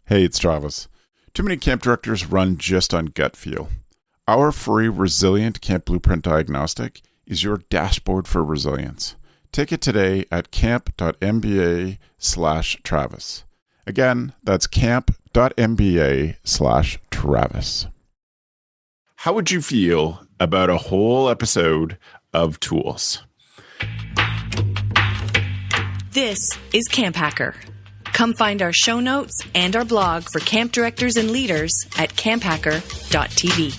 Hey, it's Travis. Too many camp directors run just on gut feel. Our free Resilient Camp Blueprint Diagnostic is your dashboard for resilience. Take it today at camp.mba/Travis. Again, that's camp.mba/Travis. How would you feel about a whole episode of tools? This is CampHacker. Come find our show notes and our blog for camp directors and leaders at camphacker.tv.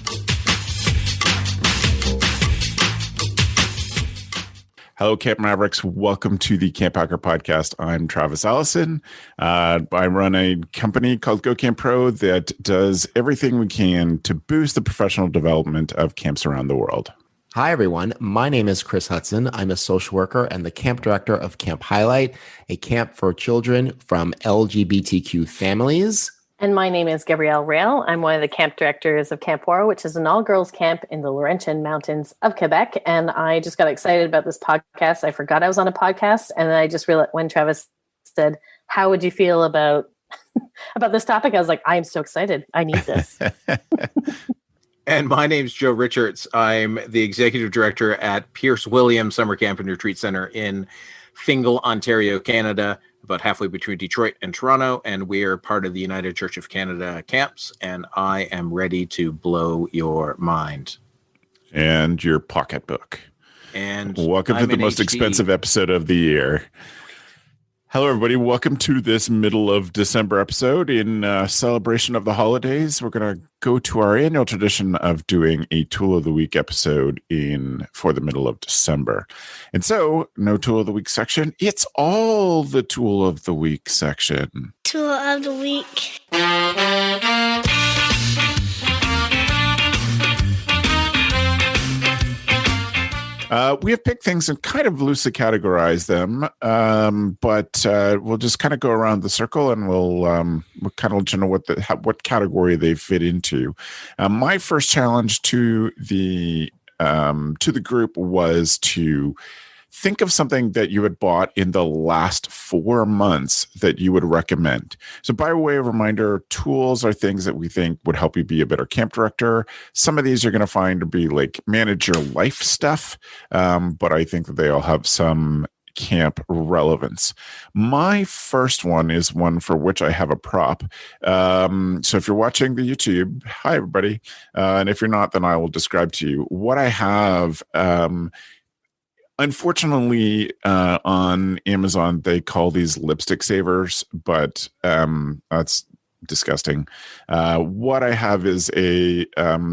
Hello, Camp Mavericks. Welcome to the CampHacker podcast. I'm Travis Allison. I run a company called Go Camp Pro that does everything we can to boost the professional development of camps around the world. Hi, everyone. My name is Chris Hudson. I'm a social worker and the camp director of Camp Highlight, a camp for children from LGBTQ families. And my name is Gabrielle Rail. I'm one of the camp directors of Camp War, which is an all-girls camp in the Laurentian Mountains of Quebec. And I just got excited about this podcast. I forgot I was on a podcast. And then I just realized when Travis said, how would you feel about this topic? I was like, I am so excited. I need this. And my name's Joe Richards. I'm the executive director at Pierce Williams Summer Camp and Retreat Center in Fingal, Ontario, Canada, about halfway between Detroit and Toronto. And we are part of the United Church of Canada camps. And I am ready to blow your mind. And your pocketbook. And welcome to the most expensive episode of the year. Hello, everybody. Welcome to this middle of December episode. In celebration of the holidays, we're going to go to our annual tradition of doing a Tool of the Week episode for the middle of December. And so, no Tool of the Week section. It's all the Tool of the Week section. Tool of the Week. We have picked things and kind of loosely categorized them, but we'll just kind of go around the circle and we'll kind of let you know what category they fit into. My first challenge to the group was to think of something that you had bought in the last 4 months that you would recommend. So by way of reminder, tools are things that we think would help you be a better camp director. Some of these you're going to find to be like manage your life stuff, but I think that they all have some camp relevance. My first one is one for which I have a prop. So if you're watching the YouTube, hi everybody. And if you're not, then I will describe to you what I have. Unfortunately, on Amazon, they call these lipstick savers, but that's disgusting. What I have is a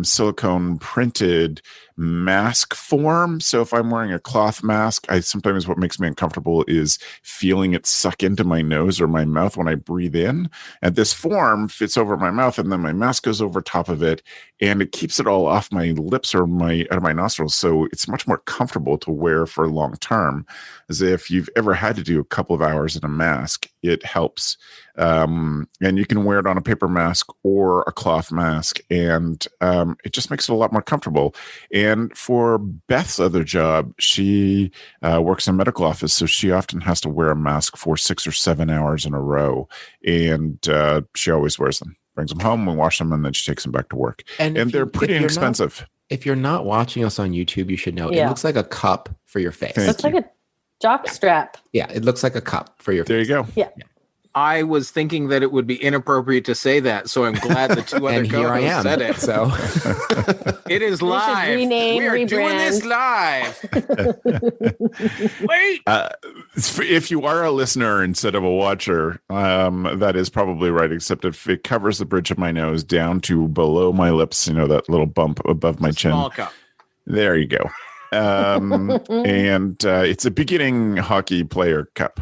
silicone printed mask form. So if I'm wearing a cloth mask, sometimes what makes me uncomfortable is feeling it suck into my nose or my mouth when I breathe in. And this form fits over my mouth, and then my mask goes over top of it, and it keeps it all off my lips or out of my nostrils. So it's much more comfortable to wear for long term. As if you've ever had to do a couple of hours in a mask, it helps. And you can wear it on a paper mask or a cloth mask, and it just makes it a lot more comfortable. And for Beth's other job, she works in a medical office, so she often has to wear a mask for 6 or 7 hours in a row, and she always wears them. Brings them home, we wash them, and then she takes them back to work. And they're pretty inexpensive. If you're not watching us on YouTube, you should know it looks like a cup for your face. It looks like a jock strap. Yeah, it looks like a cup for your face. There you go. Yeah. I was thinking that it would be inappropriate to say that, so I'm glad the two other co-hosts said it. So it is live. We are doing this live. Wait. If you are a listener instead of a watcher, that is probably right, except if it covers the bridge of my nose down to below my lips, that little bump above my chin. Small cup. There you go. And it's a beginning hockey player cup.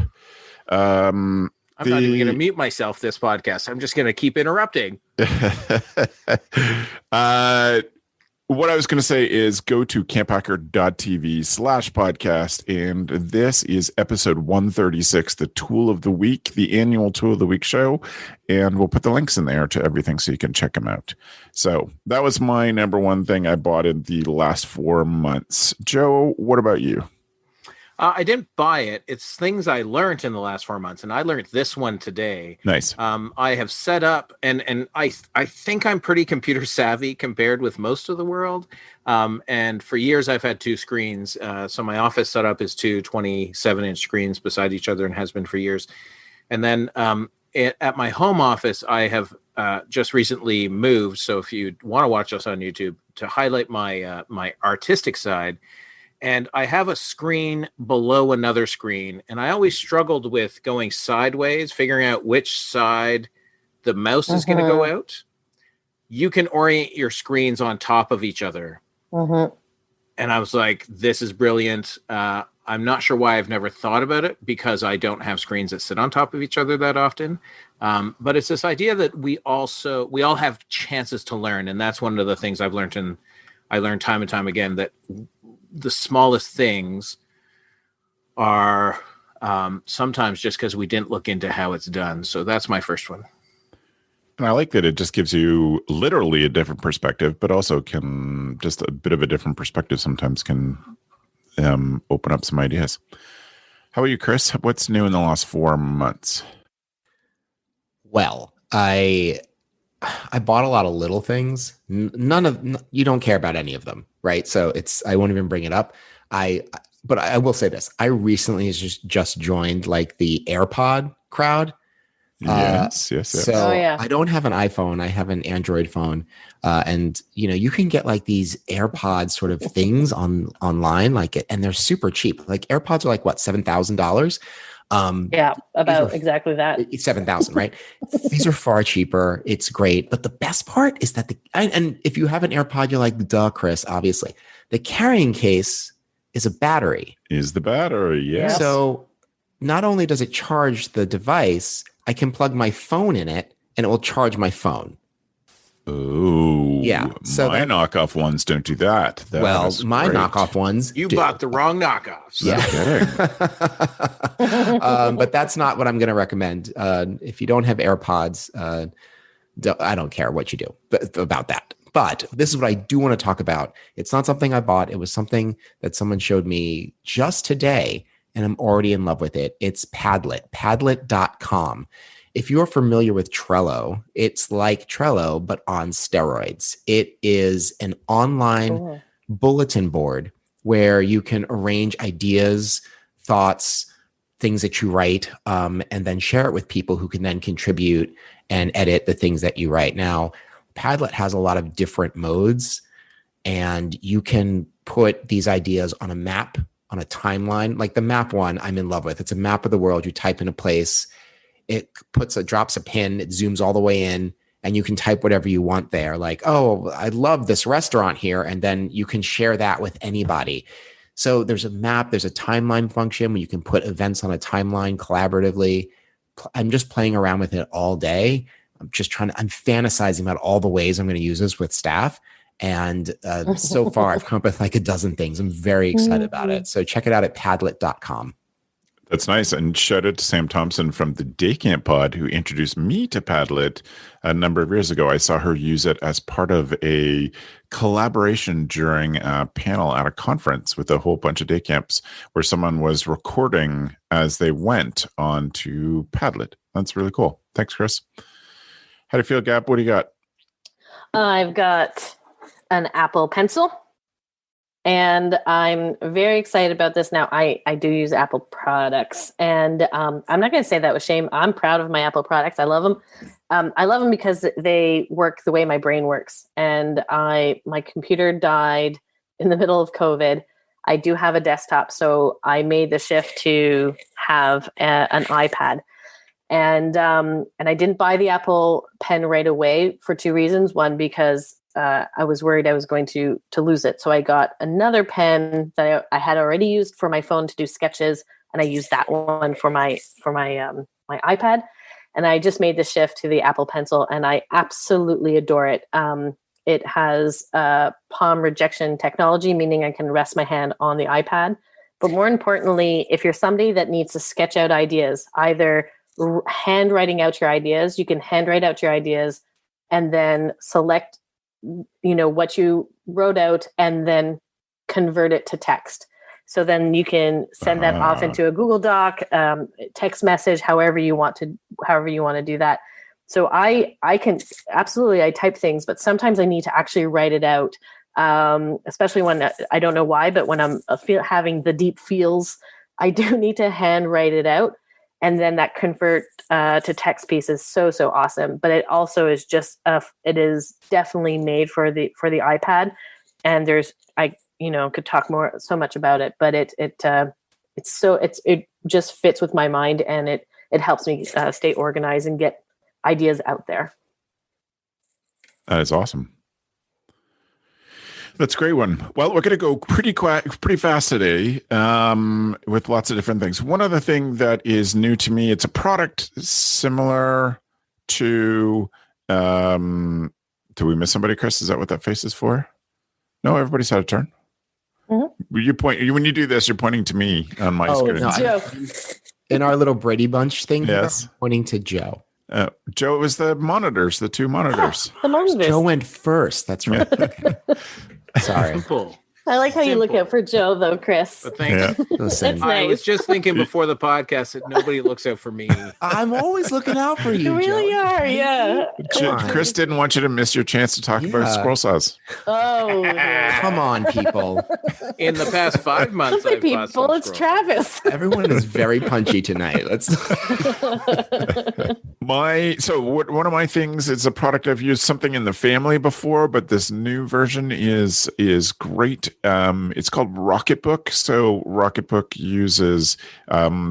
I'm not even going to mute myself this podcast. I'm just going to keep interrupting. What I was going to say is go to camphacker.tv/podcast. And this is episode 136, the Tool of the Week, the annual Tool of the Week show. And we'll put the links in there to everything so you can check them out. So that was my number one thing I bought in the last 4 months. Joe, what about you? I didn't buy it. It's things I learned in the last 4 months, and I learned this one today. Nice. I have set up, and I think I'm pretty computer savvy compared with most of the world. And for years, I've had two screens. So my office setup is two 27-inch screens beside each other and has been for years. And then at my home office, I have just recently moved. So if you want to watch us on YouTube, to highlight my my artistic side, and I have a screen below another screen, and I always struggled with going sideways, figuring out which side the mouse is going to go out. You can orient your screens on top of each other. And I was like, this is brilliant. I'm not sure why I've never thought about it, because I don't have screens that sit on top of each other that often. But it's this idea that we all have chances to learn. And that's one of the things I've learned, and I learned time and time again, that the smallest things are sometimes just because we didn't look into how it's done. So that's my first one. And I like that it just gives you literally a different perspective, but also can just a bit of a different perspective sometimes can open up some ideas. How about you, Chris? What's new in the last 4 months? Well, I bought a lot of little things. You don't care about any of them, right? So I won't even bring it up. But I will say this: I recently just joined like the AirPod crowd. Yes. So I don't have an iPhone. I have an Android phone. And you can get like these AirPods sort of things online, and they're super cheap. Like AirPods are like what, $7,000? Yeah, about exactly that. It's 7,000, right? These are far cheaper. It's great. But the best part is that and if you have an AirPod, you're like, duh, Chris, obviously. The carrying case is a battery. Is the battery, yes. So not only does it charge the device, I can plug my phone in it and it will charge my phone. Oh, yeah. So my knockoff ones don't do that. My knockoff ones You bought the wrong knockoffs. Yeah. But that's not what I'm going to recommend. If you don't have AirPods, I don't care what you do about that. But this is what I do want to talk about. It's not something I bought. It was something that someone showed me just today, and I'm already in love with it. It's Padlet, padlet.com. If you're familiar with Trello, it's like Trello, but on steroids. It is an online bulletin board where you can arrange ideas, thoughts, things that you write, and then share it with people who can then contribute and edit the things that you write. Now, Padlet has a lot of different modes, and you can put these ideas on a map, on a timeline. Like the map one, I'm in love with. It's a map of the world. You type in a place, it drops a pin, it zooms all the way in, and you can type whatever you want there. Like, oh, I love this restaurant here. And then you can share that with anybody. So there's a map, there's a timeline function where you can put events on a timeline collaboratively. I'm just playing around with it all day. I'm fantasizing about all the ways I'm going to use this with staff. And so far, I've come up with like a dozen things. I'm very excited about it. So check it out at padlet.com. That's nice. And shout out to Sam Thompson from the Day Camp Pod, who introduced me to Padlet a number of years ago. I saw her use it as part of a collaboration during a panel at a conference with a whole bunch of day camps where someone was recording as they went onto Padlet. That's really cool. Thanks, Chris. How do you feel, Gab? What do you got? I've got an Apple Pencil, and I'm very excited about this. Now, I do use Apple products, and I'm not going to say that with shame. I'm proud of my Apple products. I love them. I love them because they work the way my brain works. And my computer died in the middle of COVID. I do have a desktop, so I made the shift to have an iPad. And I didn't buy the Apple Pen right away for two reasons. One, because I was worried I was going to lose it. So I got another pen that I had already used for my phone to do sketches, and I used that one for my iPad. And I just made the shift to the Apple Pencil, and I absolutely adore it. It has palm rejection technology, meaning I can rest my hand on the iPad. But more importantly, if you're somebody that needs to sketch out ideas, either handwriting out your ideas, you can handwrite out your ideas and then select what you wrote out and then convert it to text. So then you can send that off into a Google Doc, text message, however you want to do that. So I can absolutely, I type things, but sometimes I need to actually write it out, especially when I don't know why, but when I'm having the deep feels, I do need to hand write it out. And then that convert to text piece is so awesome. But it also is just it is definitely made for the iPad. And I could talk so much about it, but it just fits with my mind, and it helps me stay organized and get ideas out there. That is awesome. That's a great one. Well, we're going to go pretty fast today with lots of different things. One other thing that is new to me, it's a product similar to, do we miss somebody, Chris? Is that what that face is for? No, everybody's had a turn. Mm-hmm. When you do this, you're pointing to me on my screen. No, in our little Brady Bunch thing, yes. I'm pointing to Joe. Joe, it was the monitors, the two monitors. The monitors. Joe went first. That's right. Sorry. Simple. I like how you look out for Joe, though, Chris. But thanks. Yeah. Listen, I was just thinking before the podcast that nobody looks out for me. I'm always looking out for you. You really Joe. are, yeah. Chris didn't want you to miss your chance to talk about scroll saws. Oh, Come on, people. In the past 5 months, Lovely I've bought people, some it's scrolls. Travis. Everyone is very punchy tonight. One of my things is a product I've used something in the family before, but this new version is great. It's called RocketBook. So RocketBook uses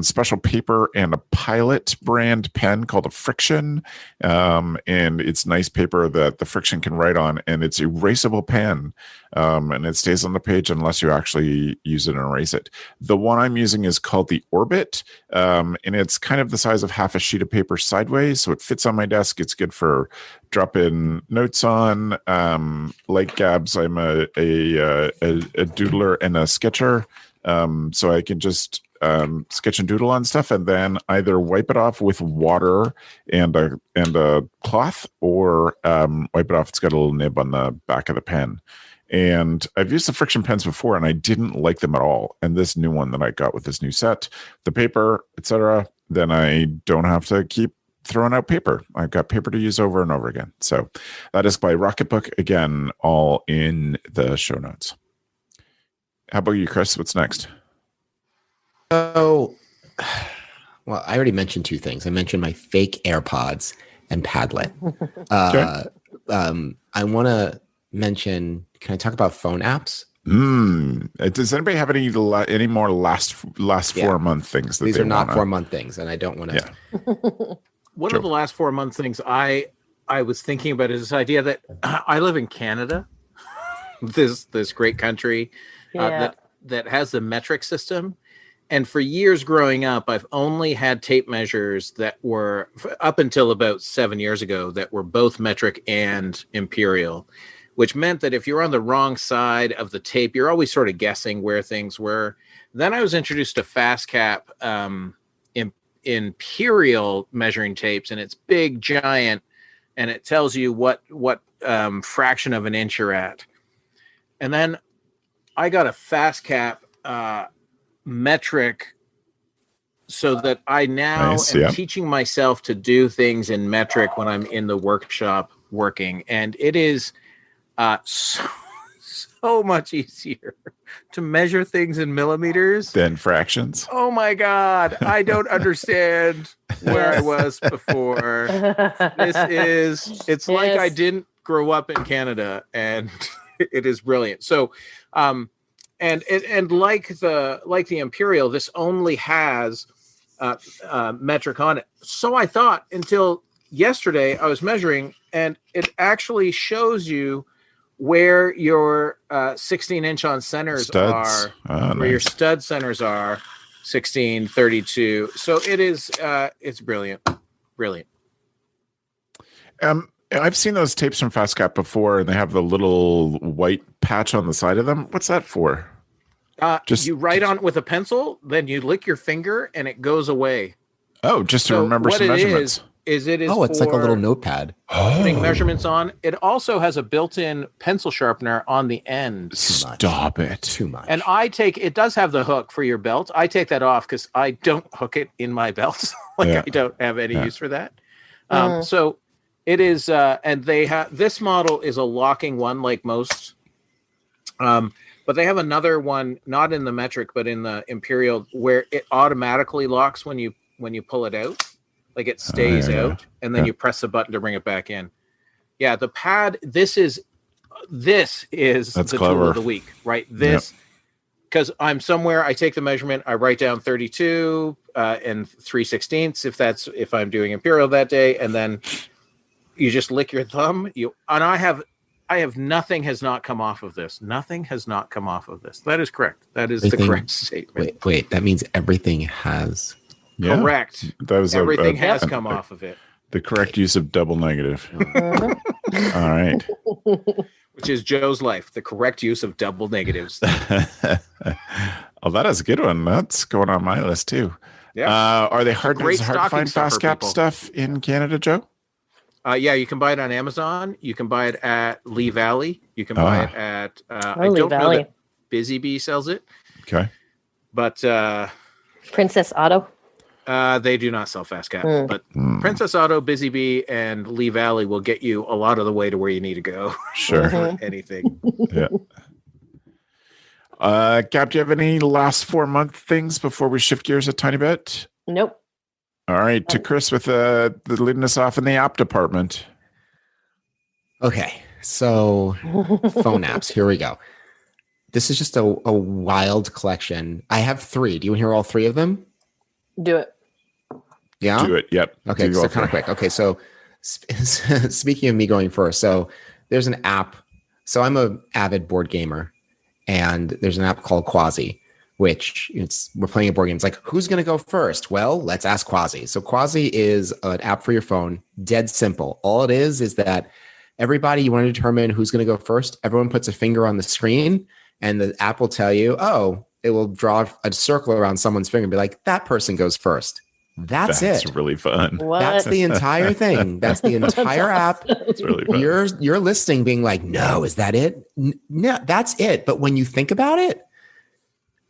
special paper and a Pilot brand pen called a Friction, and it's nice paper that the Friction can write on, and it's erasable pen, and it stays on the page unless you actually use it and erase it. The one I'm using is called the Orbit, and it's kind of the size of half a sheet of paper sideways, so it fits on my desk. It's good for drop-in notes on. Like Gabz, I'm a doodler and a sketcher, so I can just sketch and doodle on stuff, and then either wipe it off with water and a cloth, or wipe it off. It's got a little nib on the back of the pen. And I've used the Friction pens before, and I didn't like them at all. And this new one that I got with this new set, the paper, etc., then I don't have to keep throwing out paper. I've got paper to use over and over again. So that is by RocketBook. Again, all in the show notes. How about you, Chris? What's next? Well, I already mentioned two things. I mentioned my fake AirPods and Padlet. Okay. I want to mention, can I talk about phone apps? Does anybody have any more last 4 month things? These are not 4 month things, and I don't want to. Yeah. One of the last 4 month things I was thinking about is this idea that I live in Canada, this great country that has the metric system. And for years growing up, I've only had tape measures that were, up until about 7 years ago, that were both metric and imperial, which meant that if you're on the wrong side of the tape, you're always sort of guessing where things were. Then I was introduced to Fastcap Imperial measuring tapes, and it's big, giant, and it tells you what fraction of an inch you're at. And then I got a Fastcap metric, so that I now am teaching myself to do things in metric when I'm in the workshop working, and it is so much easier to measure things in millimeters than fractions. Oh my God, I don't understand where I was before. It's like I didn't grow up in Canada, and it is brilliant. So and like the Imperial, this only has metric on it. So I thought until yesterday I was measuring, and it actually shows you where your 16-inch on centers are, where your stud centers are, 16, 32. So it is, it's brilliant. Brilliant. I've seen those tapes from Fastcap before, and they have the little white patch on the side of them. What's that for? You write on with a pencil, then you lick your finger, and it goes away. Oh, just to remember some measurements. is it is it's like a little for notepad. putting measurements on. It also has a built-in pencil sharpener on the end. Stop it. Too much. And it does have the hook for your belt. I take that off because I don't hook it in my belt. I don't have any use for that. So it is, and they have, this model is a locking one like most. But they have another one, not in the metric, but in the Imperial, where it automatically locks when you pull it out. Like it stays out, and then you press the button to bring it back in. Yeah, the pad. This is That's the clever. tool of the week, right? This, because I'm somewhere, I take the measurement, I write down 32 and 3/16 if I'm doing Imperial that day, and then you just lick your thumb. I have nothing has not come off of this. Nothing has not come off of this. That is correct. That is the correct statement. Wait. That means everything has. Yeah. Correct. That was everything has come off of it. The correct use of double negative. All right. Which is Joe's life. The correct use of double negatives. Oh, that is a good one. That's going on my list too. Yeah. Are they hard to stocking find stuffer, Fastcap people. stuff in Canada, Joe? Yeah, you can buy it on Amazon. You can buy it at Lee Valley. You can buy it at I Lee don't Valley. know that Busy Bee sells it, Okay. but Princess Auto. they do not sell Fastcap. But Princess Auto, Busy Bee, and Lee Valley will get you a lot of the way to where you need to go. Sure. for anything. Yeah. Gab, do you have any last 4 month things before we shift gears a tiny bit? Nope. All right, to Chris with the leading us off in the app department. Okay, so phone apps. Here we go. This is just a wild collection. I have 3. Do you want to hear all 3 of them? Do it. Yeah. Do it. Yep. Okay, Do so go kind of for it. quick. Okay, so speaking of me going first, so there's an app. So I'm a avid board gamer, and there's an app called Chwazi, which we're playing a board game. It's like, who's going to go first? Well, let's ask Chwazi. So Chwazi is an app for your phone. Dead simple. All it is that everybody, you want to determine who's going to go first. Everyone puts a finger on the screen, and the app will tell you, it will draw a circle around someone's finger and be like, that person goes first. That's it. really fun. What? That's the entire thing. That's the entire app. It's really fun. You're listening, being like, no, is that it? No, that's it. But when you think about it,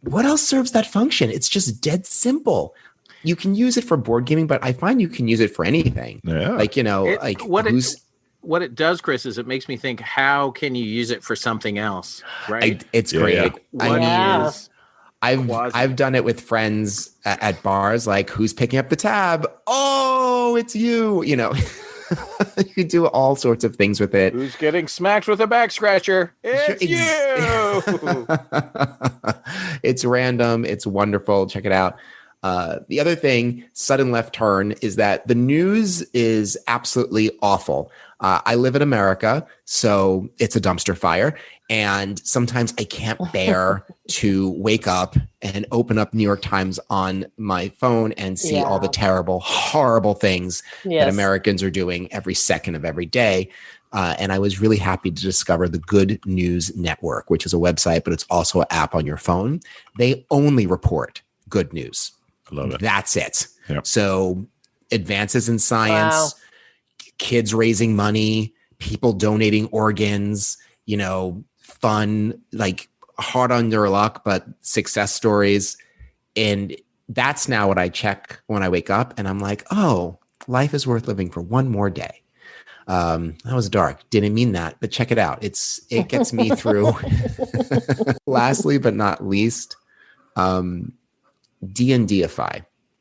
what else serves that function? It's just dead simple. You can use it for board gaming, but I find you can use it for anything. Yeah. Like, What it does, Chris, is it makes me think, how can you use it for something else? Right? It's great. Yeah. What Yeah. is I've done it with friends at bars, like, who's picking up the tab? Oh, it's you. You do all sorts of things with it. who's getting smacked with a back scratcher? It's you. It's random. It's wonderful. Check it out. The other thing, sudden left turn, is that the news is absolutely awful. I live in America, so it's a dumpster fire. And sometimes I can't bear to wake up and open up New York Times on my phone and see all the terrible, horrible things that Americans are doing every second of every day. And I was really happy to discover the Good News Network, which is a website, but it's also an app on your phone. They only report good news. I love it. That's it. Yep. So advances in science, kids raising money, people donating organs, fun, like hard on their luck, but success stories. And that's now what I check when I wake up, and I'm like, oh, life is worth living for one more day. That was dark. Didn't mean that, but check it out. It gets me through. Lastly, but not least, DNDify.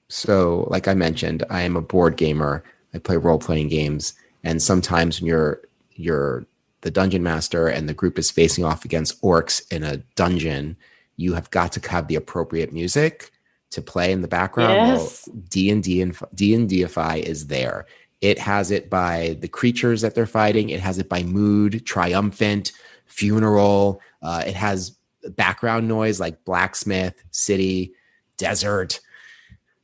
So like I mentioned, I am a board gamer. I play role-playing games. And sometimes when you're the dungeon master and the group is facing off against orcs in a dungeon, you have got to have the appropriate music to play in the background. Yes. Well, DNDify is there. It has it by the creatures that they're fighting. It has it by mood, triumphant, funeral. It has background noise like blacksmith, city, desert.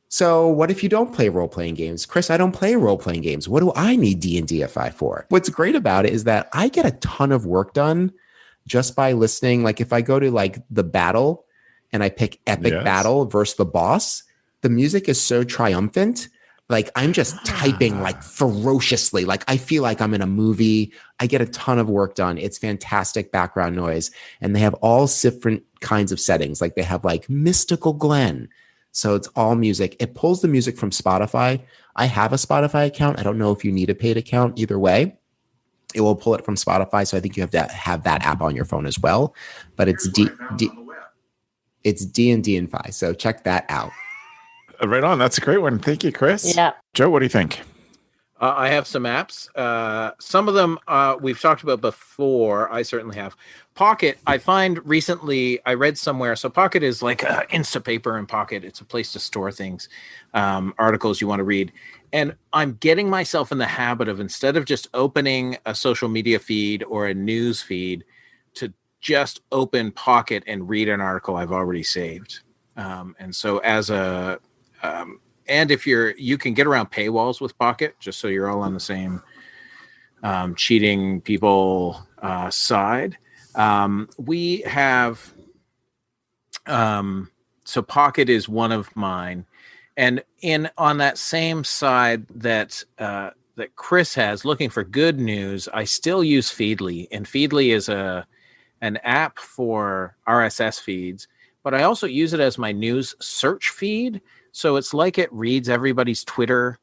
So what if you don't play role-playing games? Chris, I don't play role-playing games. What do I need DNDify for? What's great about it is that I get a ton of work done just by listening. Like if I go to like the battle and I pick epic battle versus the boss, the music is so triumphant Like I'm just typing like ferociously. Like I feel like I'm in a movie. I get a ton of work done. It's fantastic background noise. And they have all different kinds of settings. Like they have like Mystical Glen. So it's all music. It pulls the music from Spotify. I have a Spotify account. I don't know if you need a paid account. Either way, it will pull it from Spotify. So I think you have to have that app on your phone as well. But it's DNDify. So check that out. Right on. That's a great one. Thank you, Chris. Yeah. Joe, what do you think? I have some apps. Some of them we've talked about before. I certainly have. Pocket, I find recently, I read somewhere. So Pocket is like Instapaper and Pocket. It's a place to store things, articles you want to read. And I'm getting myself in the habit of, instead of just opening a social media feed or a news feed, to just open Pocket and read an article I've already saved. And so as a... and if you can get around paywalls with Pocket, just so you're all on the same cheating people side. We have, so Pocket is one of mine. And on that same side that Chris has, looking for good news, I still use Feedly. And Feedly is an app for RSS feeds, but I also use it as my news search feed. So it's like it reads everybody's Twitter,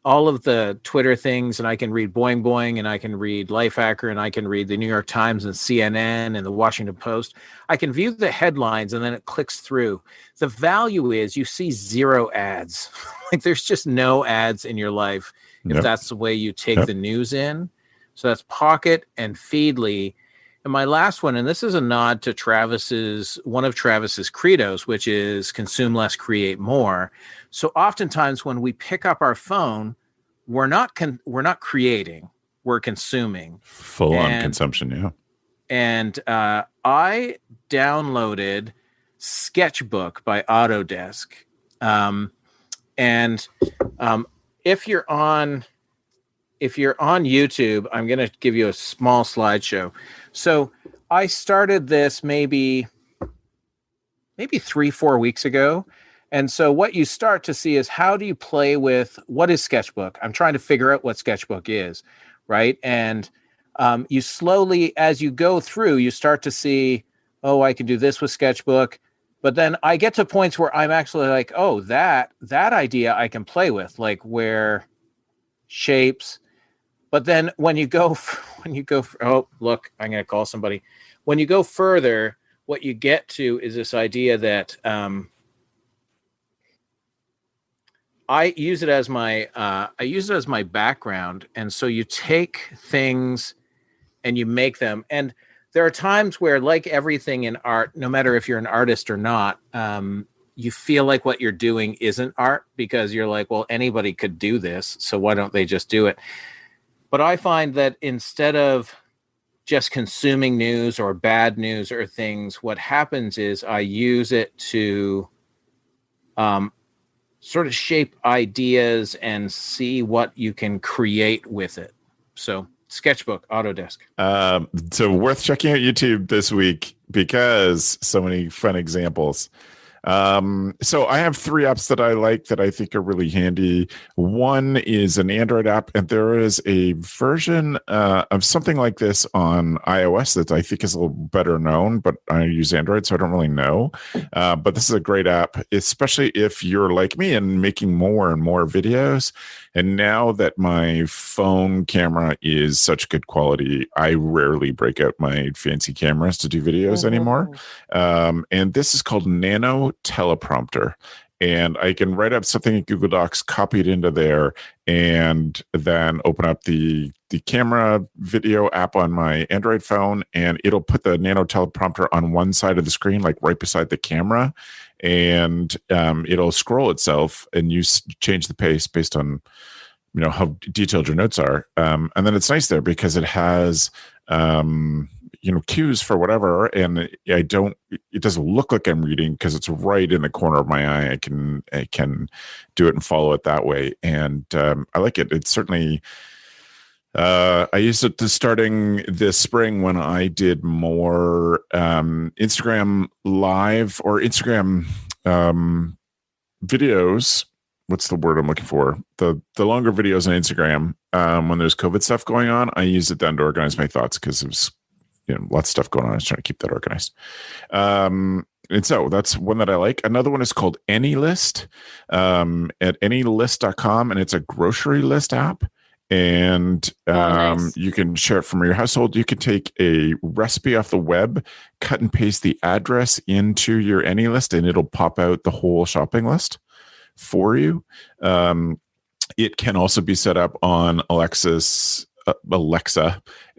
all of the Twitter things, and I can read Boing Boing, and I can read Lifehacker, and I can read the New York Times and CNN and the Washington Post. I can view the headlines, and then it clicks through. The value is you see zero ads. Like there's just no ads in your life if that's the way you take the news in. So that's Pocket and Feedly. And my last one, and this is a nod to one of Travis's credos, which is consume less, create more. So oftentimes when we pick up our phone, we're not creating, we're consuming. Full on consumption, yeah. And I downloaded Sketchbook by Autodesk. If you're on YouTube, I'm going to give you a small slideshow. So I started this maybe 3-4 weeks ago. And so what you start to see is, how do you play with, what is Sketchbook? I'm trying to figure out what Sketchbook is, right? And you slowly, as you go through, you start to see, oh, I can do this with Sketchbook. But then I get to points where I'm actually like, oh, that idea I can play with, like where shapes. But then when you go, oh, look, I'm going to call somebody. When you go further, what you get to is this idea that I use it as my background. And so you take things and you make them. And there are times where, like everything in art, no matter if you're an artist or not, you feel like what you're doing isn't art, because you're like, well, anybody could do this, so why don't they just do it? But I find that instead of just consuming news or bad news or things, what happens is I use it to sort of shape ideas and see what you can create with it. So Sketchbook, Autodesk. So worth checking out YouTube this week, because so many fun examples. So I have 3 apps that I like that I think are really handy. One is an Android app, and there is a version of something like this on iOS that I think is a little better known, but I use Android, so I don't really know. But this is a great app, especially if you're like me and making more and more videos. And now that my phone camera is such good quality, I rarely break out my fancy cameras to do videos anymore. And this is called NanoTeleprompter. And I can write up something in Google Docs, copy it into there, and then open up the camera video app on my Android phone, and it'll put the NanoTeleprompter on one side of the screen, like right beside the camera, and it'll scroll itself, and you change the pace based on how detailed your notes are. And then it's nice there because it has cues for whatever, and it doesn't look like I'm reading because it's right in the corner of my eye. I can do it and follow it that way, and I like it. It's certainly I used it starting this spring when I did more Instagram live or Instagram videos what's the word I'm looking for? The longer videos on Instagram, when there's COVID stuff going on, I use it then to organize my thoughts because it was, lots of stuff going on. I was trying to keep that organized. And so that's one that I like. Another one is called AnyList, at AnyList.com, and it's a grocery list app. And nice. you can share it from your household. You can take a recipe off the web, cut and paste the address into your AnyList, and it'll pop out the whole shopping list for you. It can also be set up on Alexa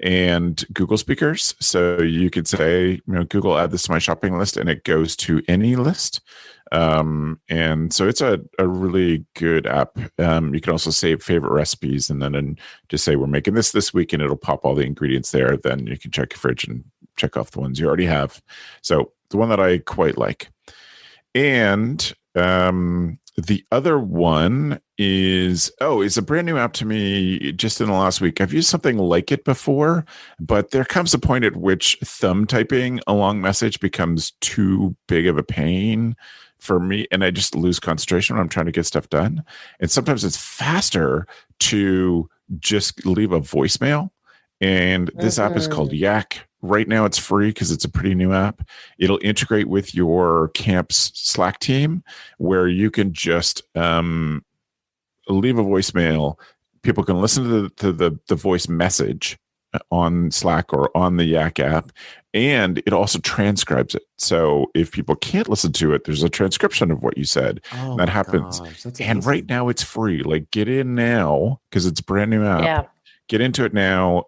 and Google speakers. So you could say, Google, add this to my shopping list, and it goes to AnyList. And so it's a really good app. You can also save favorite recipes and then just say, we're making this week, and it'll pop all the ingredients there. Then you can check your fridge and check off the ones you already have. So the one that I quite like. And the other one is a brand new app to me just in the last week. I've used something like it before, but there comes a point at which thumb typing a long message becomes too big of a pain for me, and I just lose concentration when I'm trying to get stuff done. And sometimes it's faster to just leave a voicemail. And this app is called Yak. Right now it's free because it's a pretty new app. It'll integrate with your camp's Slack team, where you can just leave a voicemail. People can listen to the voice message on Slack or on the Yak app, and it also transcribes it. So if people can't listen to it, there's a transcription of what you said. Oh, that happens. And right now it's free. Like, get in now because it's a brand new app. Yeah. Get into it now.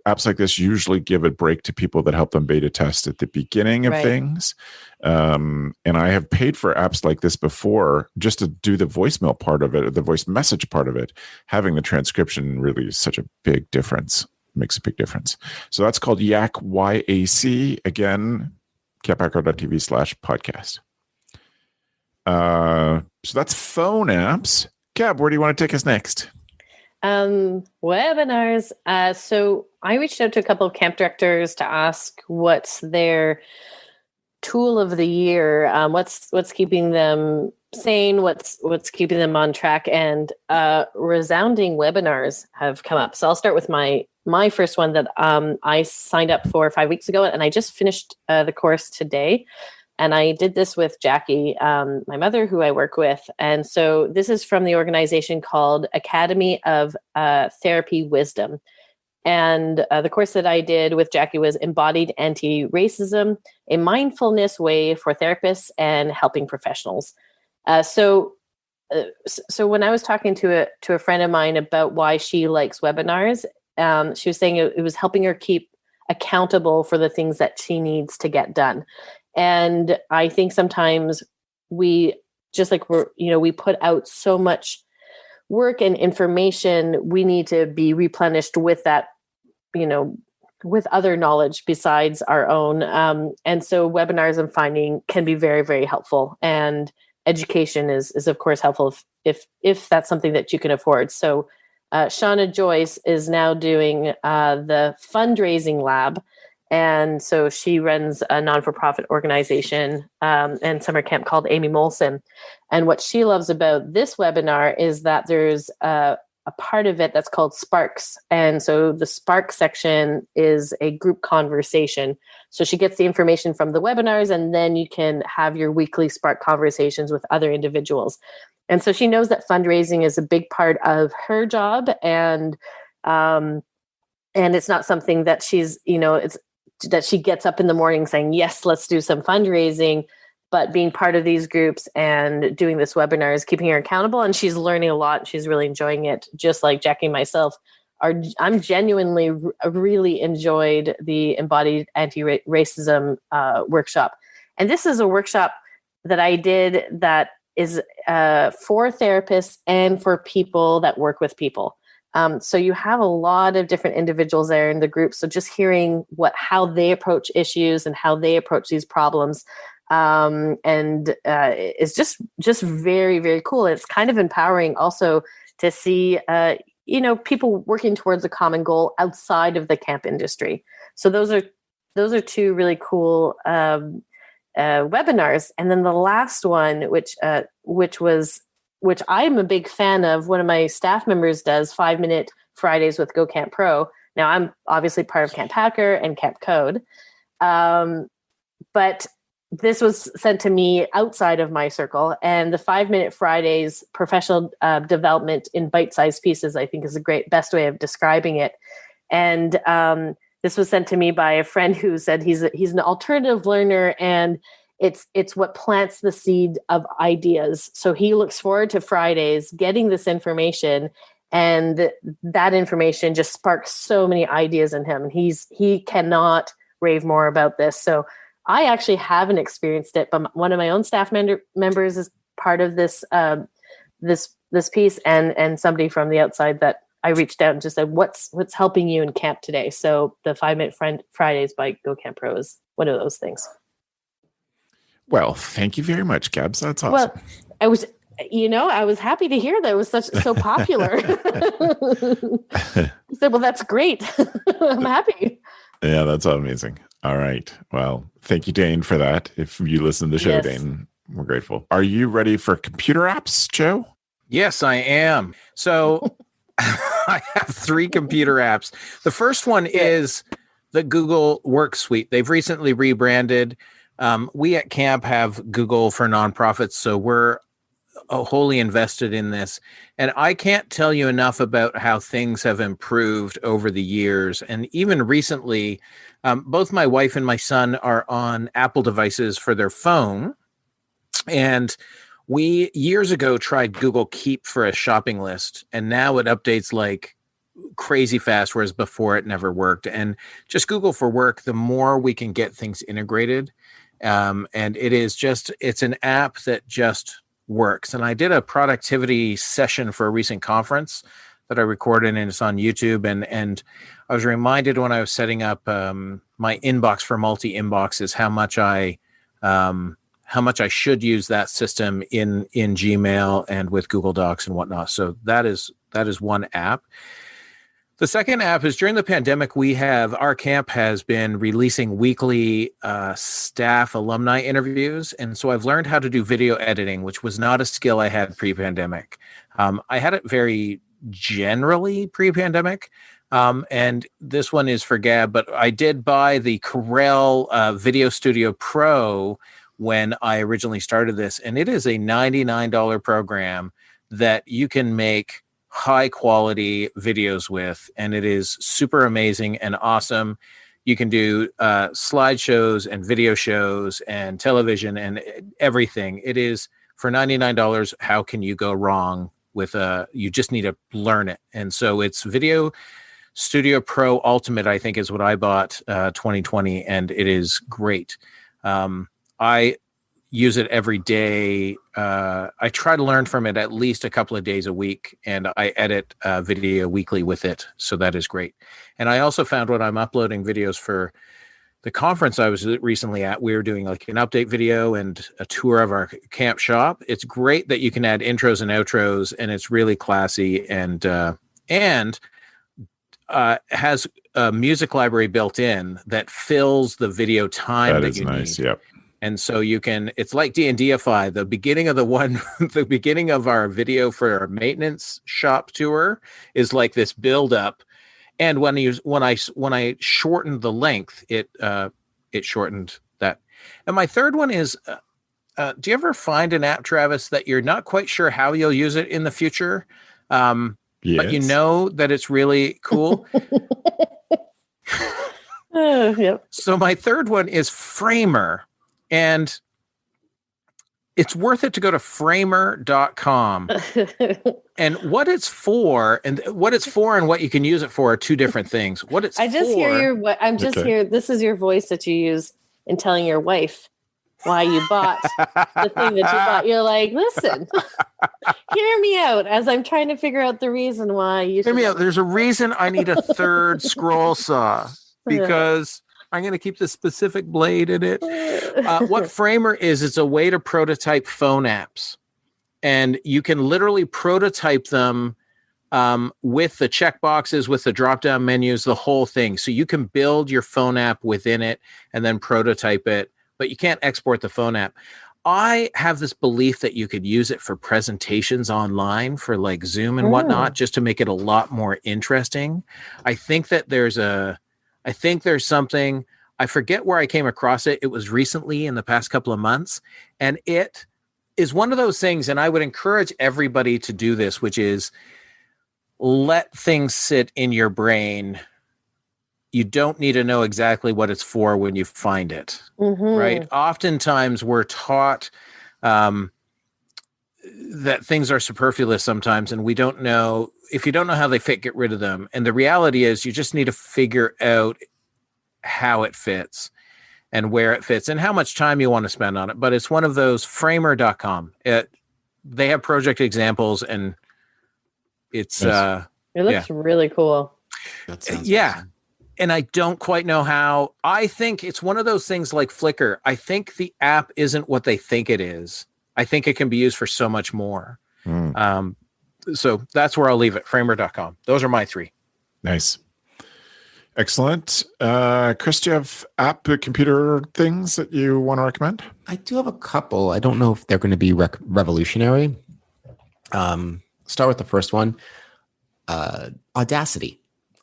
Apps like this usually give a break to people that help them beta test at the beginning of things. And I have paid for apps like this before just to do the voicemail part of it, or the voice message part of it. Having the transcription really is such a big difference. Makes a big difference. So that's called Yak, YAC. Again, camphacker.tv/podcast. So that's phone apps. Gab, where do you want to take us next? Webinars. So I reached out to a couple of camp directors to ask what's their tool of the year. What's keeping them sane? What's keeping them on track? And resounding webinars have come up. So I'll start with my first one that I signed up for 5 weeks ago, and I just finished the course today. And I did this with Jackie, my mother, who I work with. And so this is from the organization called Academy of Therapy Wisdom. And the course that I did with Jackie was Embodied Anti-Racism, a mindfulness way for therapists and helping professionals. So when I was talking to a friend of mine about why she likes webinars, she was saying it was helping her keep accountable for the things that she needs to get done. And I think sometimes we put out so much work and information, we need to be replenished with that, with other knowledge besides our own. And so webinars, I'm finding, can be very, very helpful. And education is of course helpful if that's something that you can afford. So Shauna Joyce is now doing the fundraising lab. And so she runs a non-for-profit organization and summer camp called Amy Molson. And what she loves about this webinar is that there's a part of it that's called Sparks. And so the Spark section is a group conversation. So she gets the information from the webinars, and then you can have your weekly Spark conversations with other individuals. And so she knows that fundraising is a big part of her job. And it's not something that she's, that she gets up in the morning saying, yes, let's do some fundraising, but being part of these groups and doing this webinar is keeping her accountable. And she's learning a lot. She's really enjoying it. Just like Jackie and myself I'm genuinely really enjoyed the Embodied Anti-Racism workshop. And this is a workshop that I did that is for therapists and for people that work with people. So you have a lot of different individuals there in the group. So just hearing how they approach issues and how they approach these problems, it's just very, very cool. It's kind of empowering also to see, people working towards a common goal outside of the camp industry. So those are two really cool webinars. And then the last one, which was which I'm a big fan of. One of my staff members does 5-minute Fridays with Go Camp Pro. Now, I'm obviously part of CampHacker and Camp Code, but this was sent to me outside of my circle. And the 5-minute Fridays professional development in bite-sized pieces, I think, is a best way of describing it. And this was sent to me by a friend who said he's an alternative learner, and it's what plants the seed of ideas. So he looks forward to Fridays, getting this information, and that information just sparks so many ideas in him. And he cannot rave more about this. So I actually haven't experienced it, but one of my own staff members is part of this this piece, and somebody from the outside that I reached out and just said, what's helping you in camp today? So the 5-minute Fridays by Go Camp Pro is one of those things. Well, thank you very much, Gabz. That's awesome. Well, I was happy to hear that it was so popular. I said, well, that's great. I'm happy. Yeah, that's amazing. All right. Well, thank you, Dane, for that. If you listen to the show, yes. Dane, we're grateful. Are you ready for computer apps, Joe? Yes, I am. So I have 3 computer apps. The first one is the Google Work Suite. They've recently rebranded. We at Camp have Google for nonprofits, so we're wholly invested in this. And I can't tell you enough about how things have improved over the years. And even recently, both my wife and my son are on Apple devices for their phone. And we years ago tried Google Keep for a shopping list, and now it updates like crazy fast, whereas before it never worked. And just Google for Work, the more we can get things integrated. And it's an app that just works. And I did a productivity session for a recent conference that I recorded, and it's on YouTube. And I was reminded when I was setting up my inbox for multi-inboxes how much I should use that system in Gmail and with Google Docs and whatnot. So that is one app. The second app is during the pandemic, our camp has been releasing weekly staff alumni interviews. And so I've learned how to do video editing, which was not a skill I had pre-pandemic. I had it very generally pre-pandemic. And this one is for Gab, but I did buy the Corel Video Studio Pro when I originally started this. And it is a $99 program that you can make high quality videos with, and it is super amazing and awesome. You can do slideshows and video shows and television and everything. It is for $99. How can you go wrong with you just need to learn it. And so it's Video Studio Pro Ultimate, I think is what I bought 2020, and it is great. I use it every day. I try to learn from it at least a couple of days a week, and I edit video weekly with it. So that is great. And I also found when I'm uploading videos for the conference I was recently at, we were doing like an update video and a tour of our camp shop. It's great that you can add intros and outros, and it's really classy and has a music library built in that fills the video time that you need. Yep. And so it's like DNDify. The beginning of the beginning of our video for our maintenance shop tour is like this build up. And when I shortened the length, it shortened that. And my third one is, do you ever find an app, Travis, that you're not quite sure how you'll use it in the future? Yes. But you know that it's really cool. Yep. So my third one is Framer. And it's worth it to go to framer.com. And what it's for and what you can use it for are two different things. Here. This is your voice that you use in telling your wife why you bought the thing that you bought. You're like, listen, hear me out as I'm trying to figure out the reason why you hear me out. There's a reason I need a third scroll saw because I'm going to keep this specific blade in it. What Framer is, it's a way to prototype phone apps. And you can literally prototype them with the checkboxes, with the drop-down menus, the whole thing. So you can build your phone app within it and then prototype it, but you can't export the phone app. I have this belief that you could use it for presentations online for like Zoom and whatnot, just to make it a lot more interesting. I think there's something, I forget where I came across it. It was recently in the past couple of months. And it is one of those things, and I would encourage everybody to do this, which is let things sit in your brain. You don't need to know exactly what it's for when you find it, right? Oftentimes we're taught that things are superfluous sometimes, and we don't know, if you don't know how they fit, get rid of them. And the reality is you just need to figure out how it fits and where it fits and how much time you want to spend on it. But it's one of those, framer.com. They have project examples, and it's it looks really cool. Awesome. And I don't quite know how. I think it's one of those things like Flickr. I think the app isn't what they think it is. I think it can be used for so much more. So that's where I'll leave it, framer.com. Those are my three. Nice. Excellent. Chris, do you have computer things that you want to recommend? I do have a couple. I don't know if they're going to be revolutionary. Start with the first one. Audacity.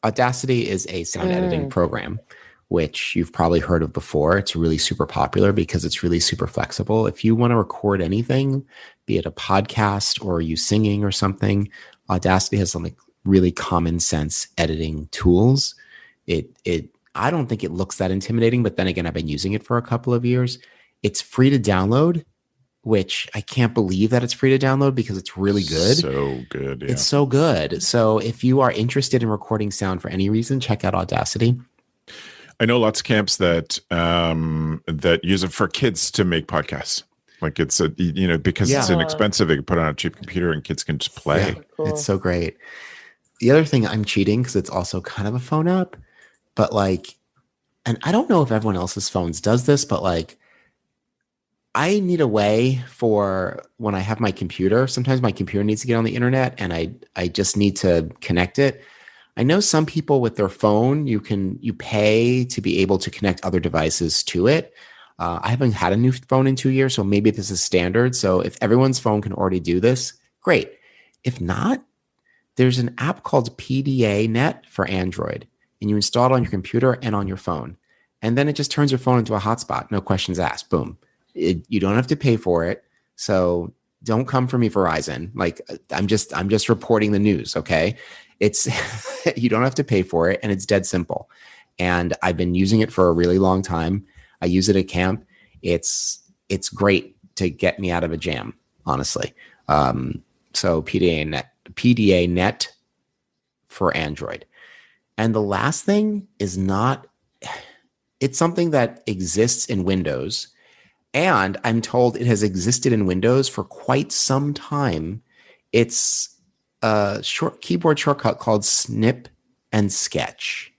Audacity is a sound editing program, which you've probably heard of before. It's really super popular because it's really super flexible. If you want to record anything, be it a podcast or you singing or something, Audacity has some like really common sense editing tools. I don't think it looks that intimidating, but then again, I've been using it for a couple of years. It's free to download, which I can't believe that it's free to download because it's really good. So good. Yeah. It's so good. So if you are interested in recording sound for any reason, check out Audacity. I know lots of camps that use it for kids to make podcasts. Like it's because it's inexpensive, they can put it on a cheap computer and kids can just play. Yeah, cool. It's so great. The other thing, I'm cheating because it's also kind of a phone app, but and I don't know if everyone else's phones does this, but I need a way for when I have my computer. Sometimes my computer needs to get on the internet and I just need to connect it. I know some people with their phone, you pay to be able to connect other devices to it. I haven't had a new phone in 2 years, so maybe this is standard. So if everyone's phone can already do this, great. If not, there's an app called PDA Net for Android, and you install it on your computer and on your phone. And then it just turns your phone into a hotspot. No questions asked. Boom. You don't have to pay for it. So don't come for me, Verizon. I'm just reporting the news. Okay. It's, you don't have to pay for it, and it's dead simple. And I've been using it for a really long time. I use it at camp. It's great to get me out of a jam, honestly. So PDA Net for Android. And the last thing is it's something that exists in Windows. And I'm told it has existed in Windows for quite some time. It's a keyboard shortcut called Snip and Sketch,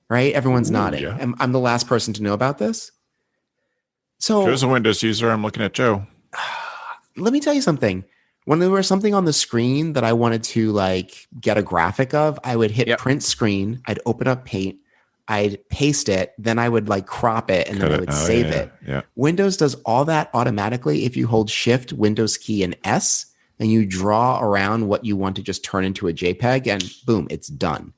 right? Everyone's nodding. Yeah. I'm the last person to know about this. So Joe's a Windows user. I'm looking at Joe. Let me tell you something. When there was something on the screen that I wanted to get a graphic of, I would hit print screen. I'd open up Paint. I'd paste it. Then I would crop it, and then I would save it. Yeah. Windows does all that automatically if you hold Shift, Windows key, and S, and you draw around what you want to just turn into a JPEG, and boom, it's done.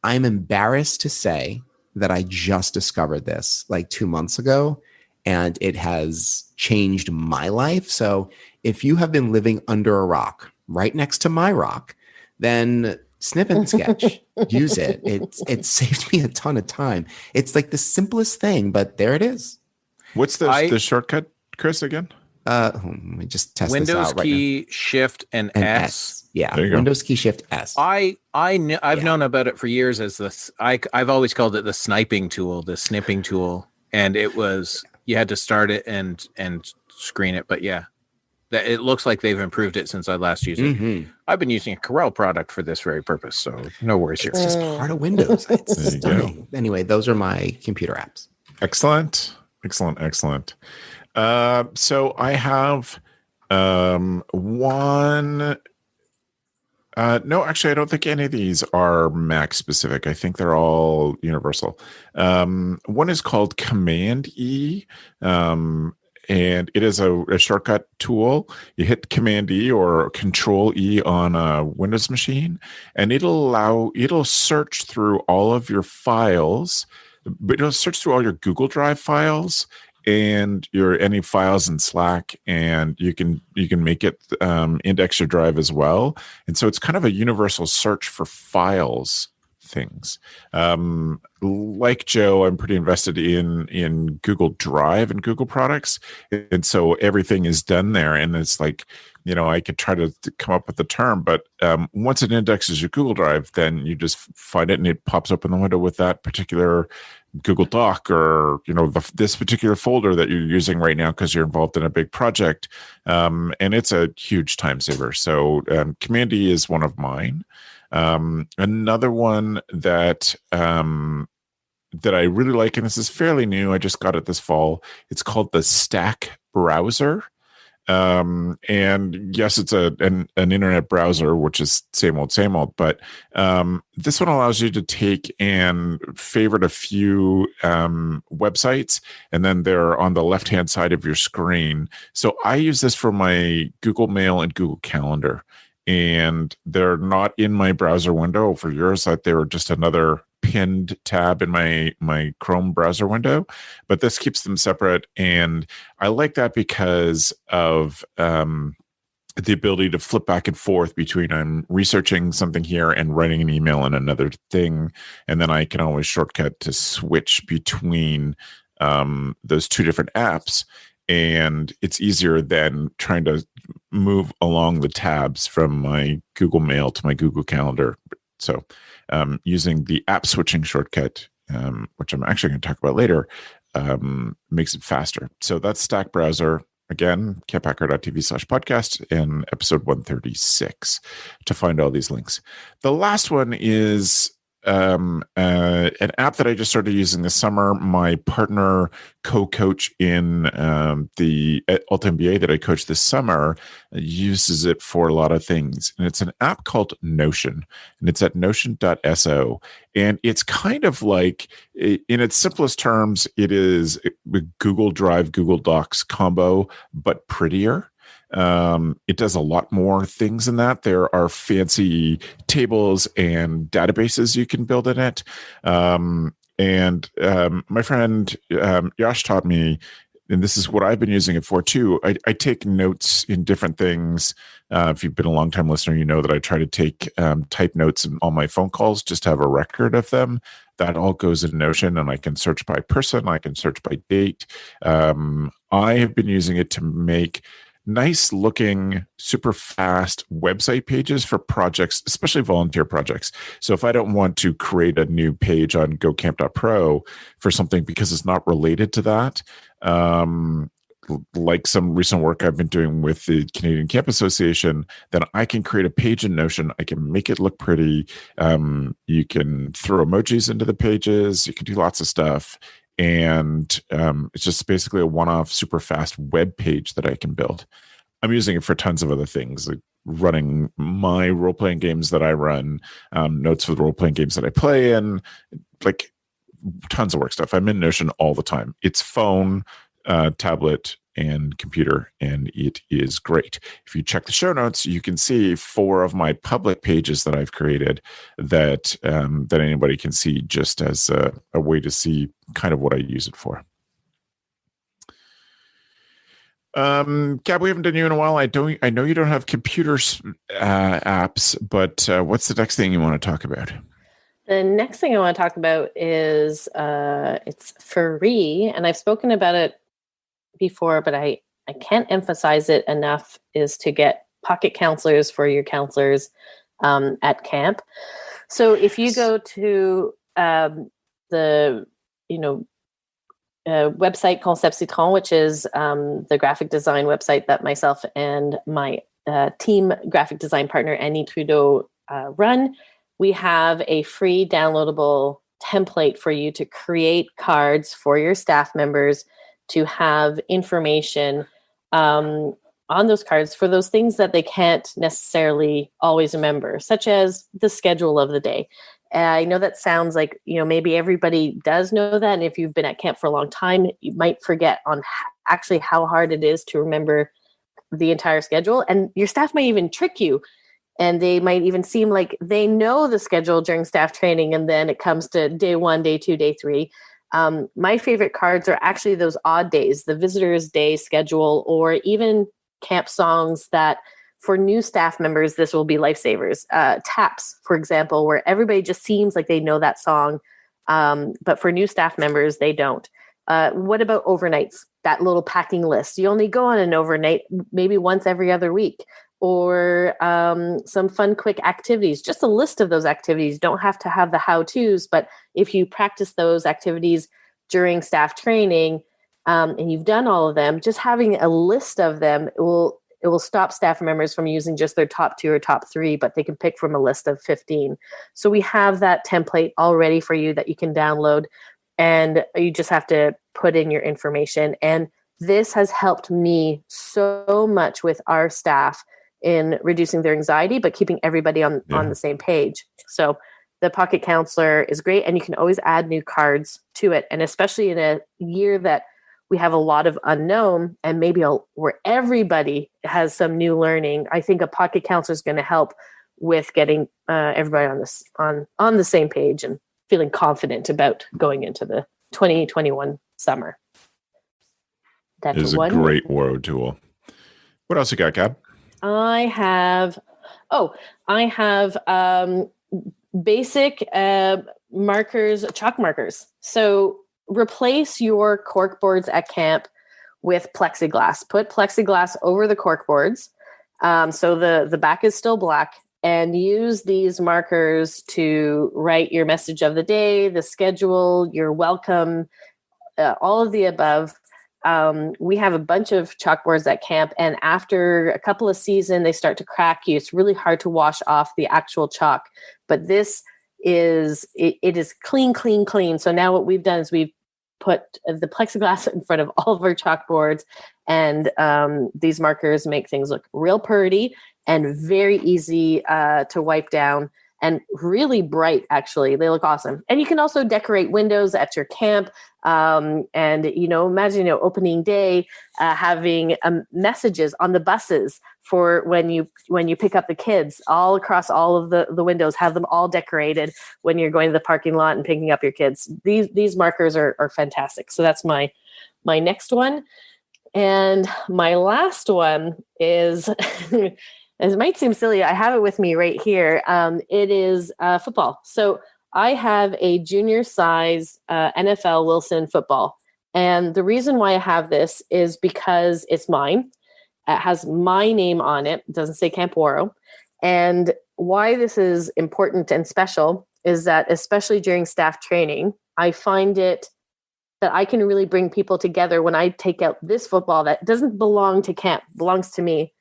I'm embarrassed to say that I just discovered this 2 months ago, and it has changed my life. So if you have been living under a rock right next to my rock, then Snip and Sketch, use it. It saved me a ton of time. It's the simplest thing, but there it is. What's the shortcut, Chris, again? Let me just test Windows this out key, right now. Shift, and S. Yeah, Windows key, Shift, S. I've known about it for years as this. I've always called it the sniping tool, the snipping tool, and it was you had to start it and screen it. But yeah, that it looks like they've improved it since I last used it. Mm-hmm. I've been using a Corel product for this very purpose, so no worries here. It's just part of Windows. It's stunning. Anyway, those are my computer apps. Excellent. So I have one. No, actually, I don't think any of these are Mac specific. I think they're all universal. One is called Command E. and it is a shortcut tool. You hit Command E or Control E on a Windows machine, and it'll search through all of your files, but it'll search through all your Google Drive files and any files in Slack, and you can make it index your drive as well. And so it's kind of a universal search for files things. Like Joe, I'm pretty invested in Google Drive and Google products, and so everything is done there. And it's like, I could try to come up with the term, but once it indexes your Google Drive, then you just find it and it pops up in the window with that particular Google Doc or this particular folder that you're using right now because you're involved in a big project, and it's a huge time saver. So Command E is one of mine. Another one that I really like, and this is fairly new, I just got it this fall. It's called the Stack Browser. And yes, it's an internet browser, which is same old, but this one allows you to take and favorite a few websites, and then they're on the left-hand side of your screen. So I use this for my Google Mail and Google Calendar, and they're not in my browser window. For yours, that they were just another pinned tab in my Chrome browser window, but this keeps them separate. And I like that because of the ability to flip back and forth between I'm researching something here and writing an email in another thing. And then I can always shortcut to switch between those two different apps. And it's easier than trying to move along the tabs from my Google Mail to my Google Calendar. So using the app switching shortcut, which I'm actually going to talk about later, makes it faster. So that's Stack Browser. Again, camphacker.tv/podcast in episode 136 to find all these links. The last one is an app that I just started using this summer. My partner co-coach in the Alt MBA that I coached this summer uses it for a lot of things. And it's an app called Notion, and it's at notion.so. And it's kind of like, in its simplest terms, it is a Google Drive, Google Docs combo, but prettier. It does a lot more things than that. There are fancy tables and databases you can build in it. And my friend Yash taught me, and this is what I've been using it for too. I take notes in different things. If you've been a long-time listener, you know that I try to take type notes in all my phone calls just to have a record of them. That all goes in Notion, and I can search by person. I can search by date. I have been using it to make nice looking, super fast website pages for projects, especially volunteer projects. So if I don't want to create a new page on gocamp.pro for something because it's not related to that, like some recent work I've been doing with the Canadian Camp Association, then I can create a page in Notion. I can make it look pretty. You can throw emojis into the pages. You can do lots of stuff. And it's just basically a one-off super fast web page that I can build. I'm using it for tons of other things, like running my role-playing games that I run, notes for the role-playing games that I play, and like tons of work stuff. I'm in Notion all the time. It's phone, tablet, and computer, and it is great. If you check the show notes, you can see 4 of my public pages that I've created that that anybody can see, just as a way to see kind of what I use it for. Gab, we haven't done you in a while. I know you don't have computer apps, but what's the next thing you want to talk about? The next thing I want to talk about is it's free, and I've spoken about it before, but I can't emphasize it enough, is to get pocket counselors for your counselors at camp. So if you go to the website Concept Citron, which is the graphic design website that myself and my team graphic design partner Annie Trudeau run, we have a free downloadable template for you to create cards for your staff members to have information on those cards for those things that they can't necessarily always remember, such as the schedule of the day. I know that sounds like, maybe everybody does know that. And if you've been at camp for a long time, you might forget on actually how hard it is to remember the entire schedule. And your staff might even trick you, and they might even seem like they know the schedule during staff training, and then it comes to day 1, day 2, day 3. My favorite cards are actually those odd days, the visitors day schedule, or even camp songs that for new staff members, this will be lifesavers. Taps, for example, where everybody just seems like they know that song. But for new staff members, they don't. What about overnights? That little packing list. You only go on an overnight maybe once every other week. Or some fun, quick activities. Just a list of those activities. Don't have to have the how-tos, but if you practice those activities during staff training and you've done all of them, just having a list of them, it will stop staff members from using just their top 2 or top 3, but they can pick from a list of 15. So we have that template all ready for you that you can download, and you just have to put in your information. And this has helped me so much with our staff in reducing their anxiety, but keeping everybody on the same page. So the Pocket Counselor is great, and you can always add new cards to it. And especially in a year that we have a lot of unknown, and maybe where everybody has some new learning, I think a Pocket Counselor is going to help with getting everybody on the same page and feeling confident about going into the 2021 summer. That is a great Word tool. What else you got, Gab? I have basic markers, chalk markers. So replace your cork boards at camp with plexiglass. Put plexiglass over the cork boards, so the back is still black, and use these markers to write your message of the day, the schedule, your welcome, all of the above. We have a bunch of chalkboards at camp, and after a couple of seasons, they start to crack you. It's really hard to wash off the actual chalk, but this is, it is clean, clean, clean. So now what we've done is we've put the plexiglass in front of all of our chalkboards, and these markers make things look real pretty and very easy to wipe down. And really bright, actually. They look awesome. And you can also decorate windows at your camp. And, imagine, opening day, having messages on the buses for when you pick up the kids all across all of the windows, have them all decorated when you're going to the parking lot and picking up your kids. These markers are fantastic. So that's my next one. And my last one is... It might seem silly. I have it with me right here. It is football. So I have a junior size NFL Wilson football. And the reason why I have this is because it's mine. It has my name on it. It doesn't say Camp Waro. And why this is important and special is that, especially during staff training, I find it that I can really bring people together when I take out this football that doesn't belong to camp, belongs to me.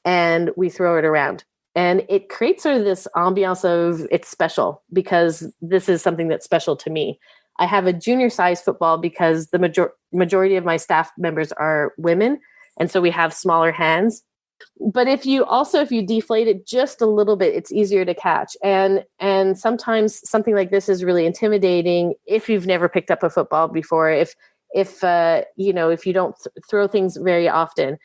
And we throw it around, and it creates sort of this ambiance of it's special because this is something that's special to me. I have a junior size football because the majority of my staff members are women. And so we have smaller hands, but if you deflate it just a little bit, it's easier to catch. And sometimes something like this is really intimidating if you've never picked up a football before, if you don't throw things very often.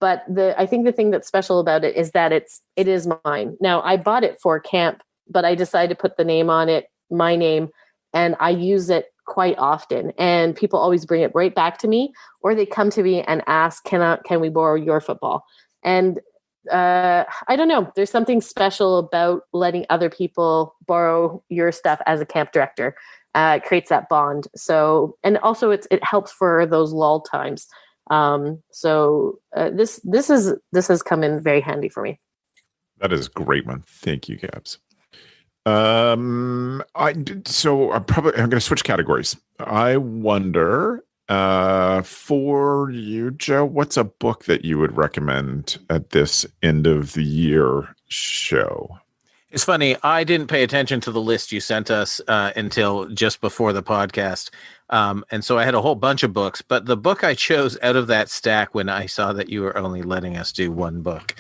But I think the thing that's special about it is that it is mine. Now, I bought it for camp, but I decided to put the name on it, my name, and I use it quite often. And people always bring it right back to me, or they come to me and ask, can we borrow your football? And I don't know, there's something special about letting other people borrow your stuff as a camp director. It creates that bond. So, and also it helps for those lull times. This has come in very handy for me. That is a great one. Thank you, Gabz. I'm going to switch categories. I wonder, for you, Joe, what's a book that you would recommend at this end of the year show? It's funny. I didn't pay attention to the list you sent us until just before the podcast. And so I had a whole bunch of books, but the book I chose out of that stack when I saw that you were only letting us do one book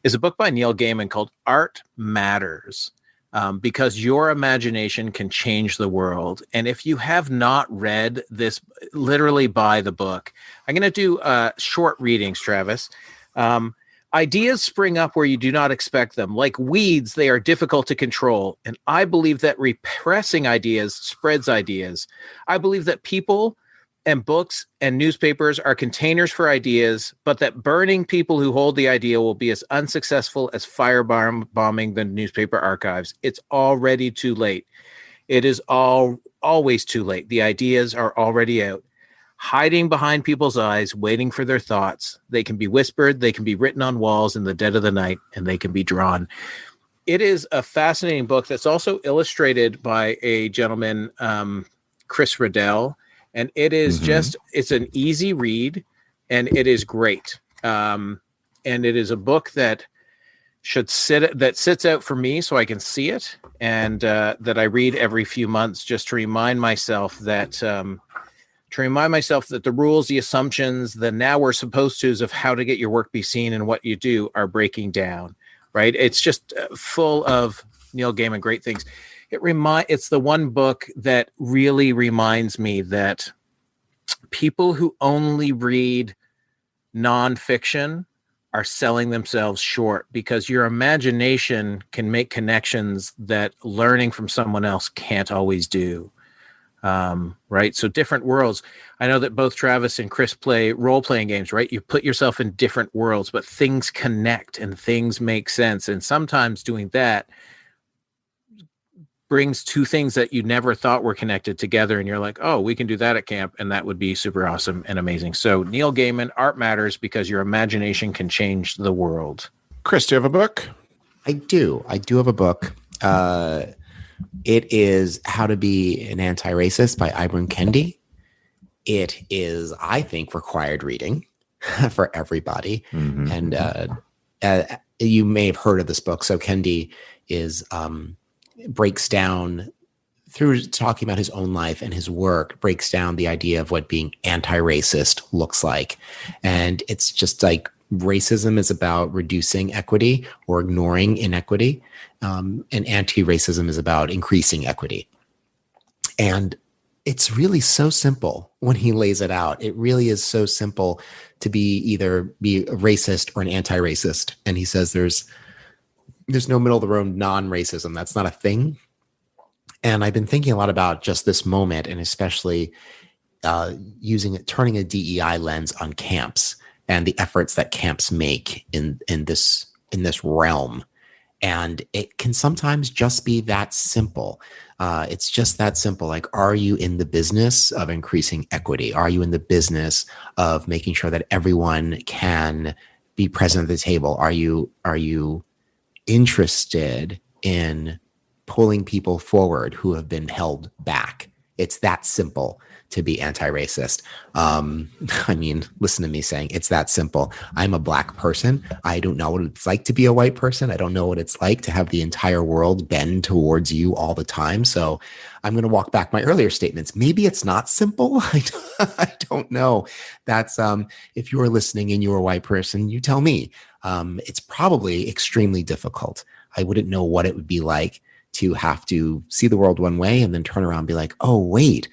is a book by Neil Gaiman called Art Matters. because your imagination can change the world. And if you have not read this, literally buy the book. I'm going to do short readings, Travis. Ideas spring up where you do not expect them. Like weeds, they are difficult to control. And I believe that repressing ideas spreads ideas. I believe that people and books and newspapers are containers for ideas, but that burning people who hold the idea will be as unsuccessful as firebombing the newspaper archives. It's already too late. It is always too late. The ideas are already out, hiding behind people's eyes, waiting for their thoughts. They can be whispered, they can be written on walls in the dead of the night, and they can be drawn. It is a fascinating book that's also illustrated by a gentleman, Chris Riddell. And it is it's an easy read, and it is great. And it is a book that sits out for me so I can see it, and that I read every few months just to remind myself that the rules, the assumptions, the now we're supposed to's of how to get your work be seen and what you do are breaking down, right? It's just full of Neil Gaiman great things. It's the one book that really reminds me that people who only read nonfiction are selling themselves short, because your imagination can make connections that learning from someone else can't always do. Right? So different worlds. I know that both Travis and Chris play role-playing games, right? You put yourself in different worlds, but things connect and things make sense. And sometimes doing that brings two things that you never thought were connected together, and you're like, oh, we can do that at camp, and that would be super awesome and amazing. So Neil Gaiman, Art Matters, because your imagination can change the world. Chris, do you have a book? I do have a book. It is How to Be an Anti-Racist by Ibram Kendi. It is, I think, required reading for everybody. And you may have heard of this book. So Kendi is breaks down, through talking about his own life and his work, breaks down the idea of what being anti-racist looks like. And it's just like racism is about reducing equity or ignoring inequity, and anti-racism is about increasing equity. And it's really so simple when he lays it out. It really is so simple to be a racist or an anti-racist. And he says there's no middle of the road non-racism. That's not a thing. And I've been thinking a lot about just this moment, and especially turning a DEI lens on camps and the efforts that camps make in this realm. And it can sometimes just be that simple. It's just that simple. Like, are you in the business of increasing equity? Are you in the business of making sure that everyone can be present at the table? Are you interested in pulling people forward who have been held back? It's that simple to be anti-racist. I mean, listen to me saying it's that simple. I'm a Black person. I don't know what it's like to be a white person. I don't know what it's like to have the entire world bend towards you all the time. So I'm going to walk back my earlier statements. Maybe it's not simple. I don't know. That's if you're listening and you're a white person, you tell me. It's probably extremely difficult. I wouldn't know what it would be like to have to see the world one way and then turn around and be like, oh, wait,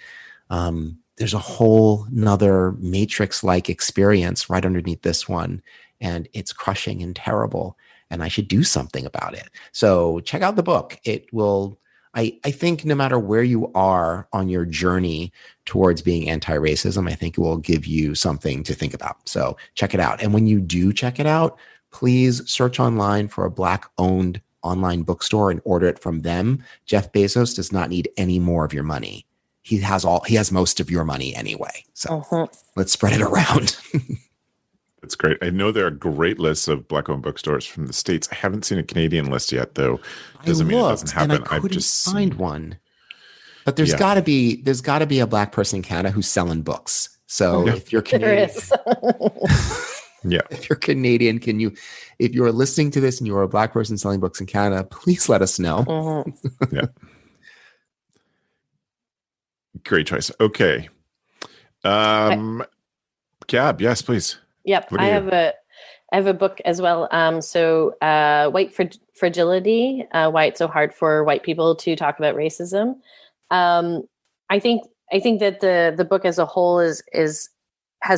there's a whole nother matrix-like experience right underneath this one, and it's crushing and terrible, and I should do something about it. So check out the book. It will, I think no matter where you are on your journey towards being anti-racism, I think it will give you something to think about. So check it out. And when you do check it out, please search online for a Black-owned online bookstore and order it from them. Jeff Bezos does not need any more of your money. He has most of your money anyway. So let's spread it around. That's great. I know there are great lists of Black-owned bookstores from the States. I haven't seen a Canadian list yet, though. Doesn't mean it doesn't happen. I couldn't find one. But there's got to be a Black person in Canada who's selling books. So if you're Canadian, if you're Canadian, if you're listening to this and you're a Black person selling books in Canada, please let us know. Yeah. Great choice. Okay. Gab, yes, please. Yep. I have I have a book as well. White Fragility, Why It's So Hard for White People to Talk About Racism. I think that the book as a whole has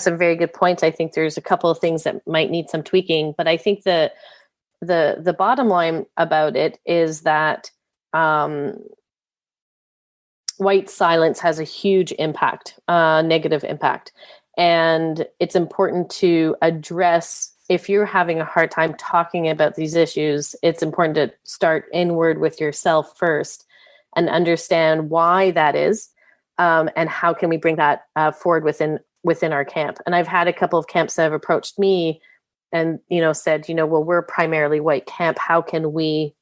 some very good points. I think there's a couple of things that might need some tweaking, but I think the bottom line about it is that white silence has a huge impact, negative impact. And it's important to address, if you're having a hard time talking about these issues, it's important to start inward with yourself first and understand why that is, and how can we bring that forward within our camp. And I've had a couple of camps that have approached me and, said, well, we're primarily white camp. How can we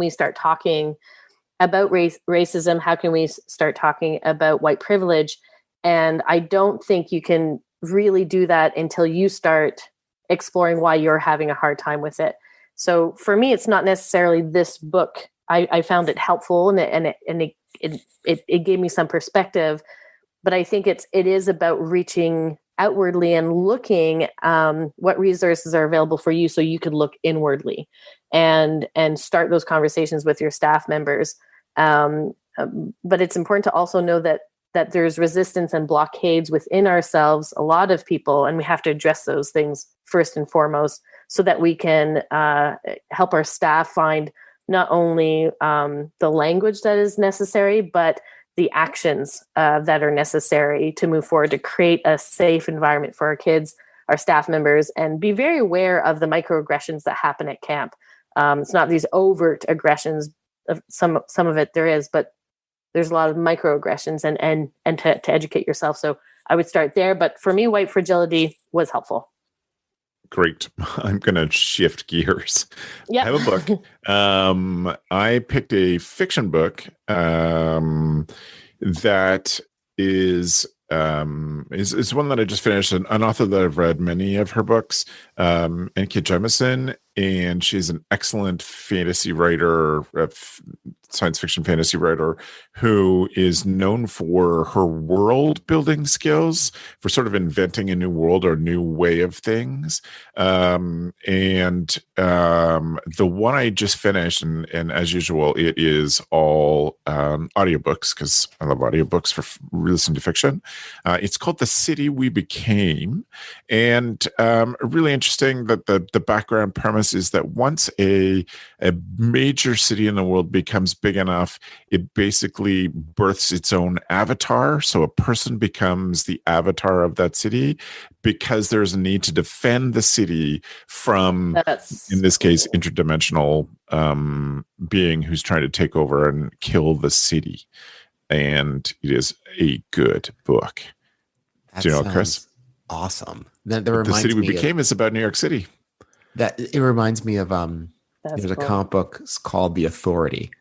start talking about racism? How can we start talking about white privilege? And I don't think you can really do that until you start exploring why you're having a hard time with it. So for me, it's not necessarily this book. I found it helpful and it gave me some perspective, but I think it is about reaching outwardly and looking what resources are available for you so you could look inwardly and start those conversations with your staff members. But it's important to also know that there's resistance and blockades within ourselves, a lot of people, and we have to address those things first and foremost so that we can help our staff find not only the language that is necessary, but the actions that are necessary to move forward to create a safe environment for our kids, our staff members, and be very aware of the microaggressions that happen at camp. It's not these overt aggressions. Some of it there is, but there's a lot of microaggressions and to educate yourself. So I would start there. But for me, White Fragility was helpful. Great. I'm going to shift gears. Yep. I have a book. I picked a fiction book that is one that I just finished, an author that I've read many of her books, N.K. Jemisin, and she's an excellent fantasy writer, science fiction fantasy writer, who is known for her world building skills, for sort of inventing a new world or a new way of things. The one I just finished, and as usual, it is all audiobooks, because I love audiobooks for listening to fiction. It's called The City We Became, and really interesting that the background premise is that once a major city in the world becomes big enough, it basically births its own avatar. So a person becomes the avatar of that city because there's a need to defend the city from, in this case, interdimensional being who's trying to take over and kill the city. And it is a good book. Do you know, Chris? Awesome. The City We Became is about New York City. That it reminds me of there's a comic book called The Authority,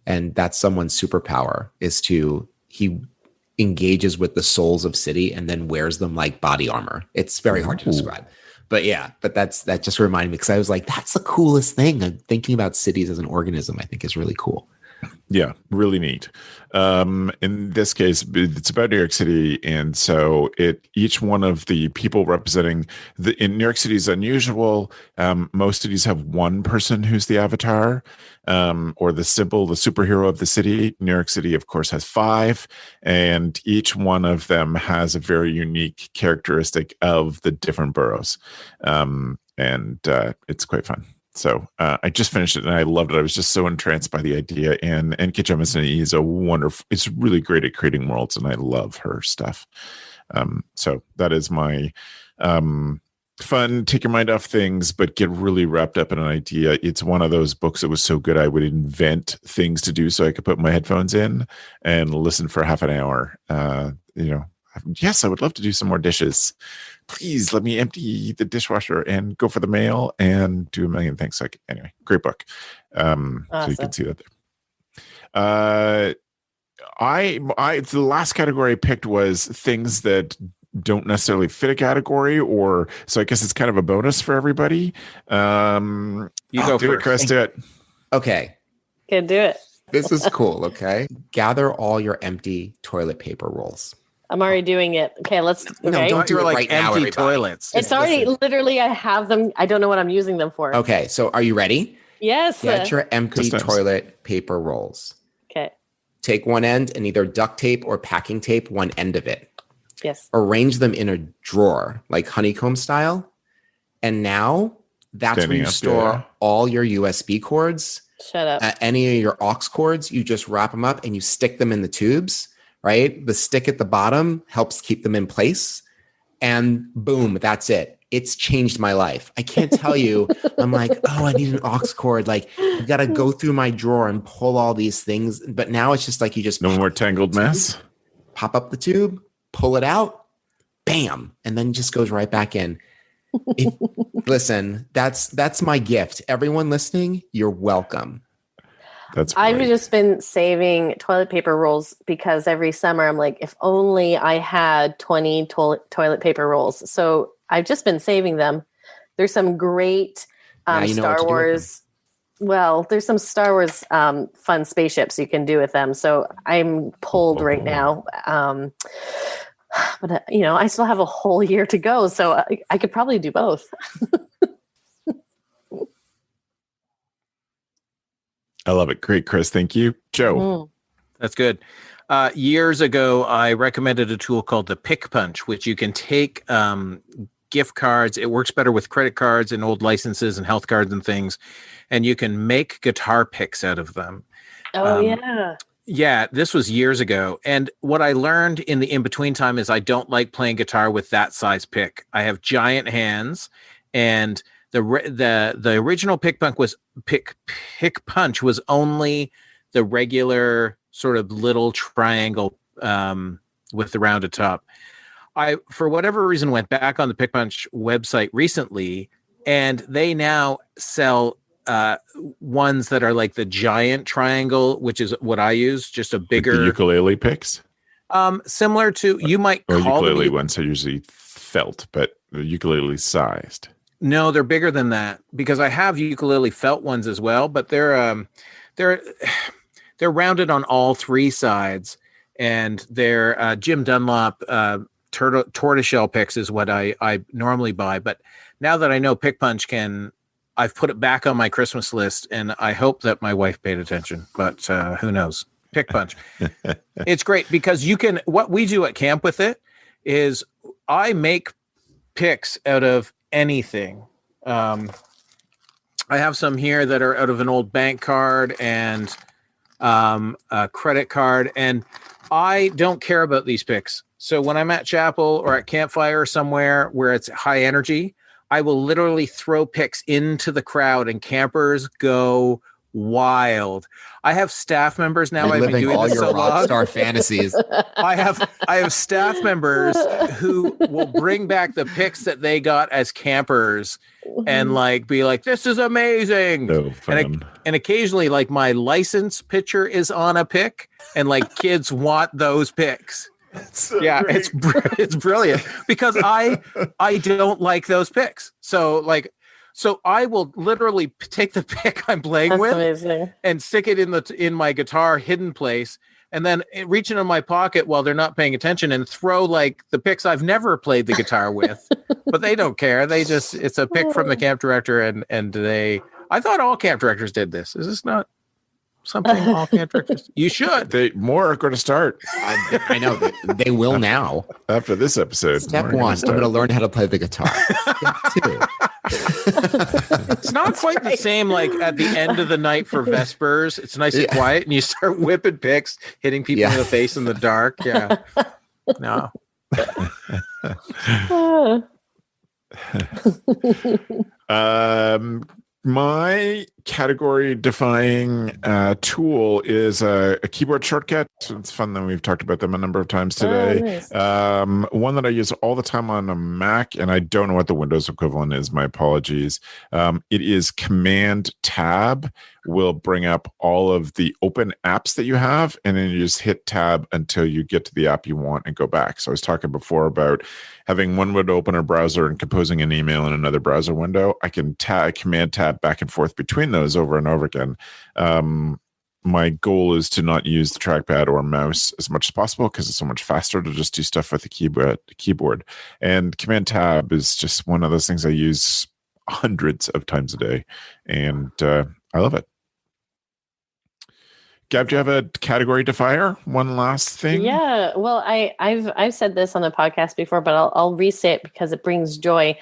and that's someone's superpower is he engages with the souls of city and then wears them like body armor. It's very hard to describe, but that just reminded me, because I was like, that's the coolest thing. I'm thinking about cities as an organism. I think is really cool. Yeah, really neat. In this case, it's about New York City, and so each one of the people representing in New York City is unusual. Most cities have one person who's the avatar, or the symbol, the superhero of the city. New York City, of course, has 5, and each one of them has a very unique characteristic of the different boroughs, and it's quite fun. So I just finished it and I loved it. I was just so entranced by the idea. And N.K. Jemisin is it's really great at creating worlds, and I love her stuff. So that is my fun, take your mind off things, but get really wrapped up in an idea. It's one of those books that was so good I would invent things to do so I could put my headphones in and listen for half an hour. Yes, I would love to do some more dishes. Please let me empty the dishwasher and go for the mail and do a million things. Anyway, great book. Awesome. So you can see that there. The last category I picked was things that don't necessarily fit a category, so I guess it's kind of a bonus for everybody. You go do first. It, Chris. Do it. Okay. Can do it. This is cool. Okay. Gather all your empty toilet paper rolls. I'm already doing it. Okay, let's. No, Okay. don't do You're it like right now, empty everybody. toilets. It's already literally. I have them. I don't know what I'm using them for. Okay, so are you ready? Yes. Get your empty Just nice. toilet paper rolls. Okay. Take one end and either duct tape or packing tape one end of it. Yes. Arrange them in a drawer, like honeycomb style. And now that's Standing where you up, store yeah. all your USB cords. Shut up. Any of your aux cords, you just wrap them up and you stick them in the tubes, right? The stick at the bottom helps keep them in place. And boom, that's it. It's changed my life. I can't tell you. I'm like, oh, I need an aux cord. Like, you got to go through my drawer and pull all these things. But now it's just like you just No more tangled mess. pop up the tube, pull it out, bam, and then it just goes right back in. Listen, that's my gift. Everyone listening, you're welcome. That's I've great. just been saving toilet paper rolls because every summer I'm like, if only I had 20 toilet paper rolls. So I've just been saving them. There's some great Now you know what to Star do with Wars. Well, there's some Star Wars fun spaceships you can do with them. So I'm pulled right now. But I still have a whole year to go. So I could probably do both. I love it. Great, Chris. Thank you. Joe. Mm. That's good. Years ago, I recommended a tool called the Pick Punch, which you can take gift cards. It works better with credit cards and old licenses and health cards and things. And you can make guitar picks out of them. Oh, yeah. Yeah, this was years ago. And what I learned in the in-between time is I don't like playing guitar with that size pick. I have giant hands, and the original Pick Punch was only the regular sort of little triangle with the rounded top. I, for whatever reason, went back on the Pick Punch website recently, and they now sell ones that are like the giant triangle, which is what I use, just a bigger Like the ukulele picks. Similar to, you might Or call ukulele them, ones are usually felt, but the ukulele sized. no, they're bigger than that, because I have ukulele felt ones as well, but they're rounded on all three sides, and they're Jim Dunlop tortoiseshell picks is what I normally buy. But now that I know Pick Punch I've put it back on my Christmas list, and I hope that my wife paid attention, but who knows? Pick Punch. It's great because what we do at camp with it is I make picks out of anything. I have some here that are out of an old bank card and a credit card, and I don't care about these picks. So when I'm at chapel or at campfire somewhere where it's high energy, I will literally throw picks into the crowd, and campers go wild. I have staff members now. I've been doing all this your so rock long. star fantasies. I have staff members who will bring back the picks that they got as campers and be like, "This is amazing." So fun. And occasionally, like, my license picture is on a pick, and kids want those picks. Yeah, it's brilliant because I don't like those picks. So I will literally take the pick I'm playing That's with amazing. and stick it in my guitar hidden place, and then reach into my pocket while they're not paying attention and throw the picks I've never played the guitar with. But they don't care. It's a pick from the camp director, and I thought all camp directors did this. Is this not something all camp directors? You should. More are going to start I know they will now. after this episode. Step More are one, I'm start. going to learn how to play the guitar. Step two. It's not quite the same at the end of the night for Vespers. It's nice and quiet, and you start whipping picks, hitting people in the face in the dark. Yeah. No. My category defying tool is a keyboard shortcut. It's fun that we've talked about them a number of times today. Oh, nice. One that I use all the time on a Mac, and I don't know what the Windows equivalent is. My apologies. It is Command Tab. Will bring up all of the open apps that you have, and then you just hit Tab until you get to the app you want and go back. So I was talking before about having one window open a browser and composing an email in another browser window. I can Command Tab back and forth between those over and over again. my goal is to not use the trackpad or mouse as much as possible because it's so much faster to just do stuff with the keyboard. And Command Tab is just one of those things I use hundreds of times a day, and I love it. Gab, do you have a category defier? One last thing. Yeah, well, I've said this on the podcast before, but I'll re-say it because it brings joy.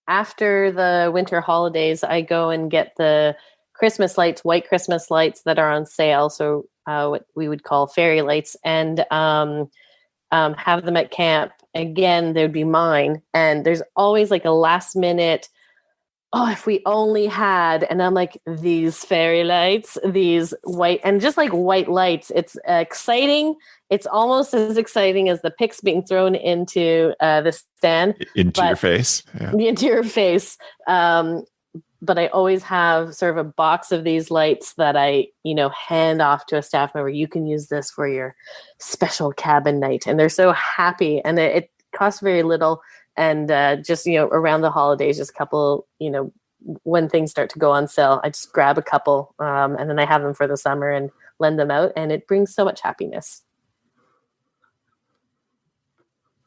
After the winter holidays, I go and get the Christmas lights, white Christmas lights that are on sale. So what we would call fairy lights, and have them at camp. Again, they'd be mine. And there's always like a last minute, oh, if we only had, and I'm like, these fairy lights, these white, and just like white lights, it's exciting. It's almost as exciting as the picks being thrown into the stand. Your face. Yeah. Into your face. But I always have sort of a box of these lights that I, hand off to a staff member. You can use this for your special cabin night. And they're so happy. And it costs very little. And just, around the holidays, just a couple, when things start to go on sale, I just grab a couple and then I have them for the summer and lend them out. And it brings so much happiness.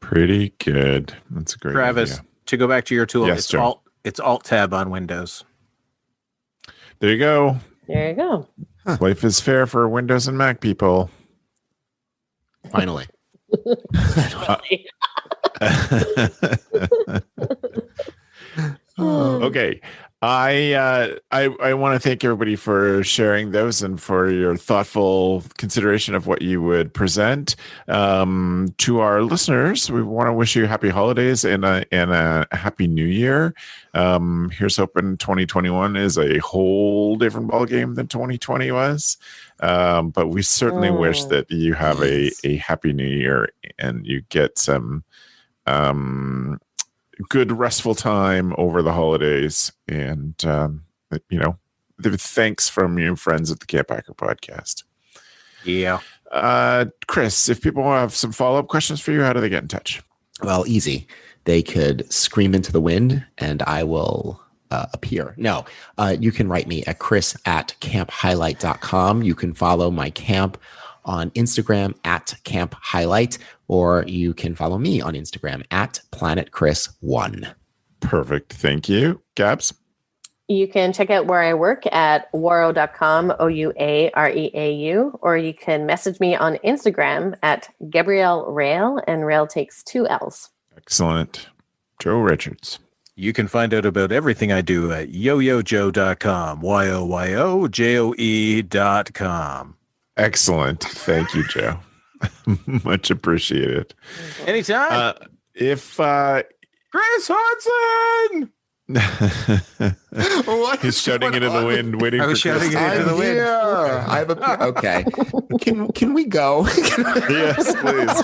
Pretty good. That's a great Travis, idea. To go back to your tool, Yes, Joe. It's Alt-Tab on Windows. There you go. There you go. Huh. Life is fair for Windows and Mac people. Finally. Okay. I want to thank everybody for sharing those and for your thoughtful consideration of what you would present. To our listeners, we want to wish you happy holidays and a happy new year. Here's hoping 2021 is a whole different ballgame than 2020 was. But we certainly wish that you have a happy new year and you get some good restful time over the holidays, and thanks from your friends at the CampHacker podcast. Yeah. Chris, if people have some follow-up questions for you, how do they get in touch? Well, easy. They could scream into the wind and I will appear. No, you can write me at chris@camphighlight.com. You can follow my camp on Instagram at CampHighlight, or you can follow me on Instagram at PlanetChris1. Perfect. Thank you. Gabz? You can check out where I work at waro.com, OUAREAU, or you can message me on Instagram at Gabrielle Rail, and Rail takes 2 L's. Excellent. Joe Richards. You can find out about everything I do at yoyojoe.com, YOYOJOE.com. Excellent. Thank you, Joe. Much appreciated. Anytime. If Chris Hudson! He's shouting into the wind, waiting for shouting Chris. into the wind. I have okay. Can we go? Yes, please.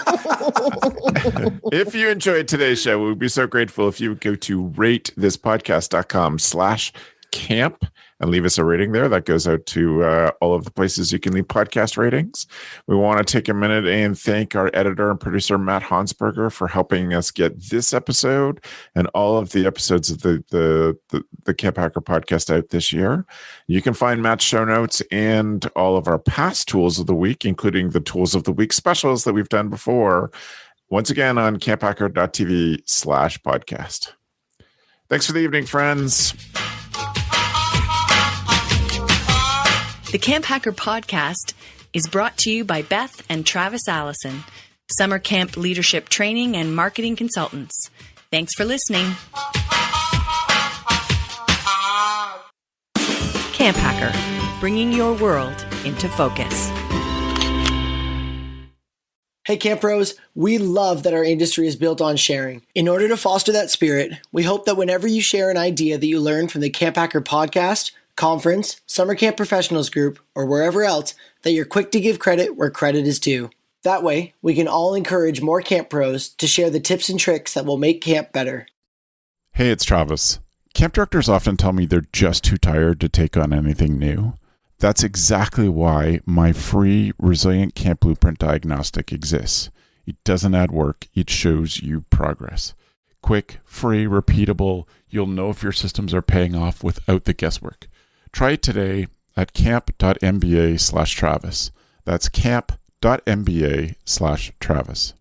If you enjoyed today's show, we would be so grateful if you would go to ratethispodcast.com/camp and leave us a rating there. That goes out to all of the places you can leave podcast ratings. We want to take a minute and thank our editor and producer, Matt Hansberger, for helping us get this episode and all of the episodes of the CampHacker podcast out this year. You can find Matt's show notes and all of our past tools of the week, including the tools of the week specials that we've done before, once again on camphacker.tv/podcast. Thanks for the evening, friends. The CampHacker podcast is brought to you by Beth and Travis Allison, summer camp leadership training and marketing consultants. Thanks for listening. CampHacker, bringing your world into focus. Hey Camp Pros, we love that our industry is built on sharing. In order to foster that spirit, we hope that whenever you share an idea that you learned from the CampHacker podcast, conference, summer camp professionals group, or wherever else, that you're quick to give credit where credit is due. That way, we can all encourage more camp pros to share the tips and tricks that will make camp better. Hey, it's Travis. Camp directors often tell me they're just too tired to take on anything new. That's exactly why my free Resilient Camp Blueprint Diagnostic exists. It doesn't add work, it shows you progress. Quick, free, repeatable, you'll know if your systems are paying off without the guesswork. Try it today at camp.mba/Travis. That's camp.mba/Travis.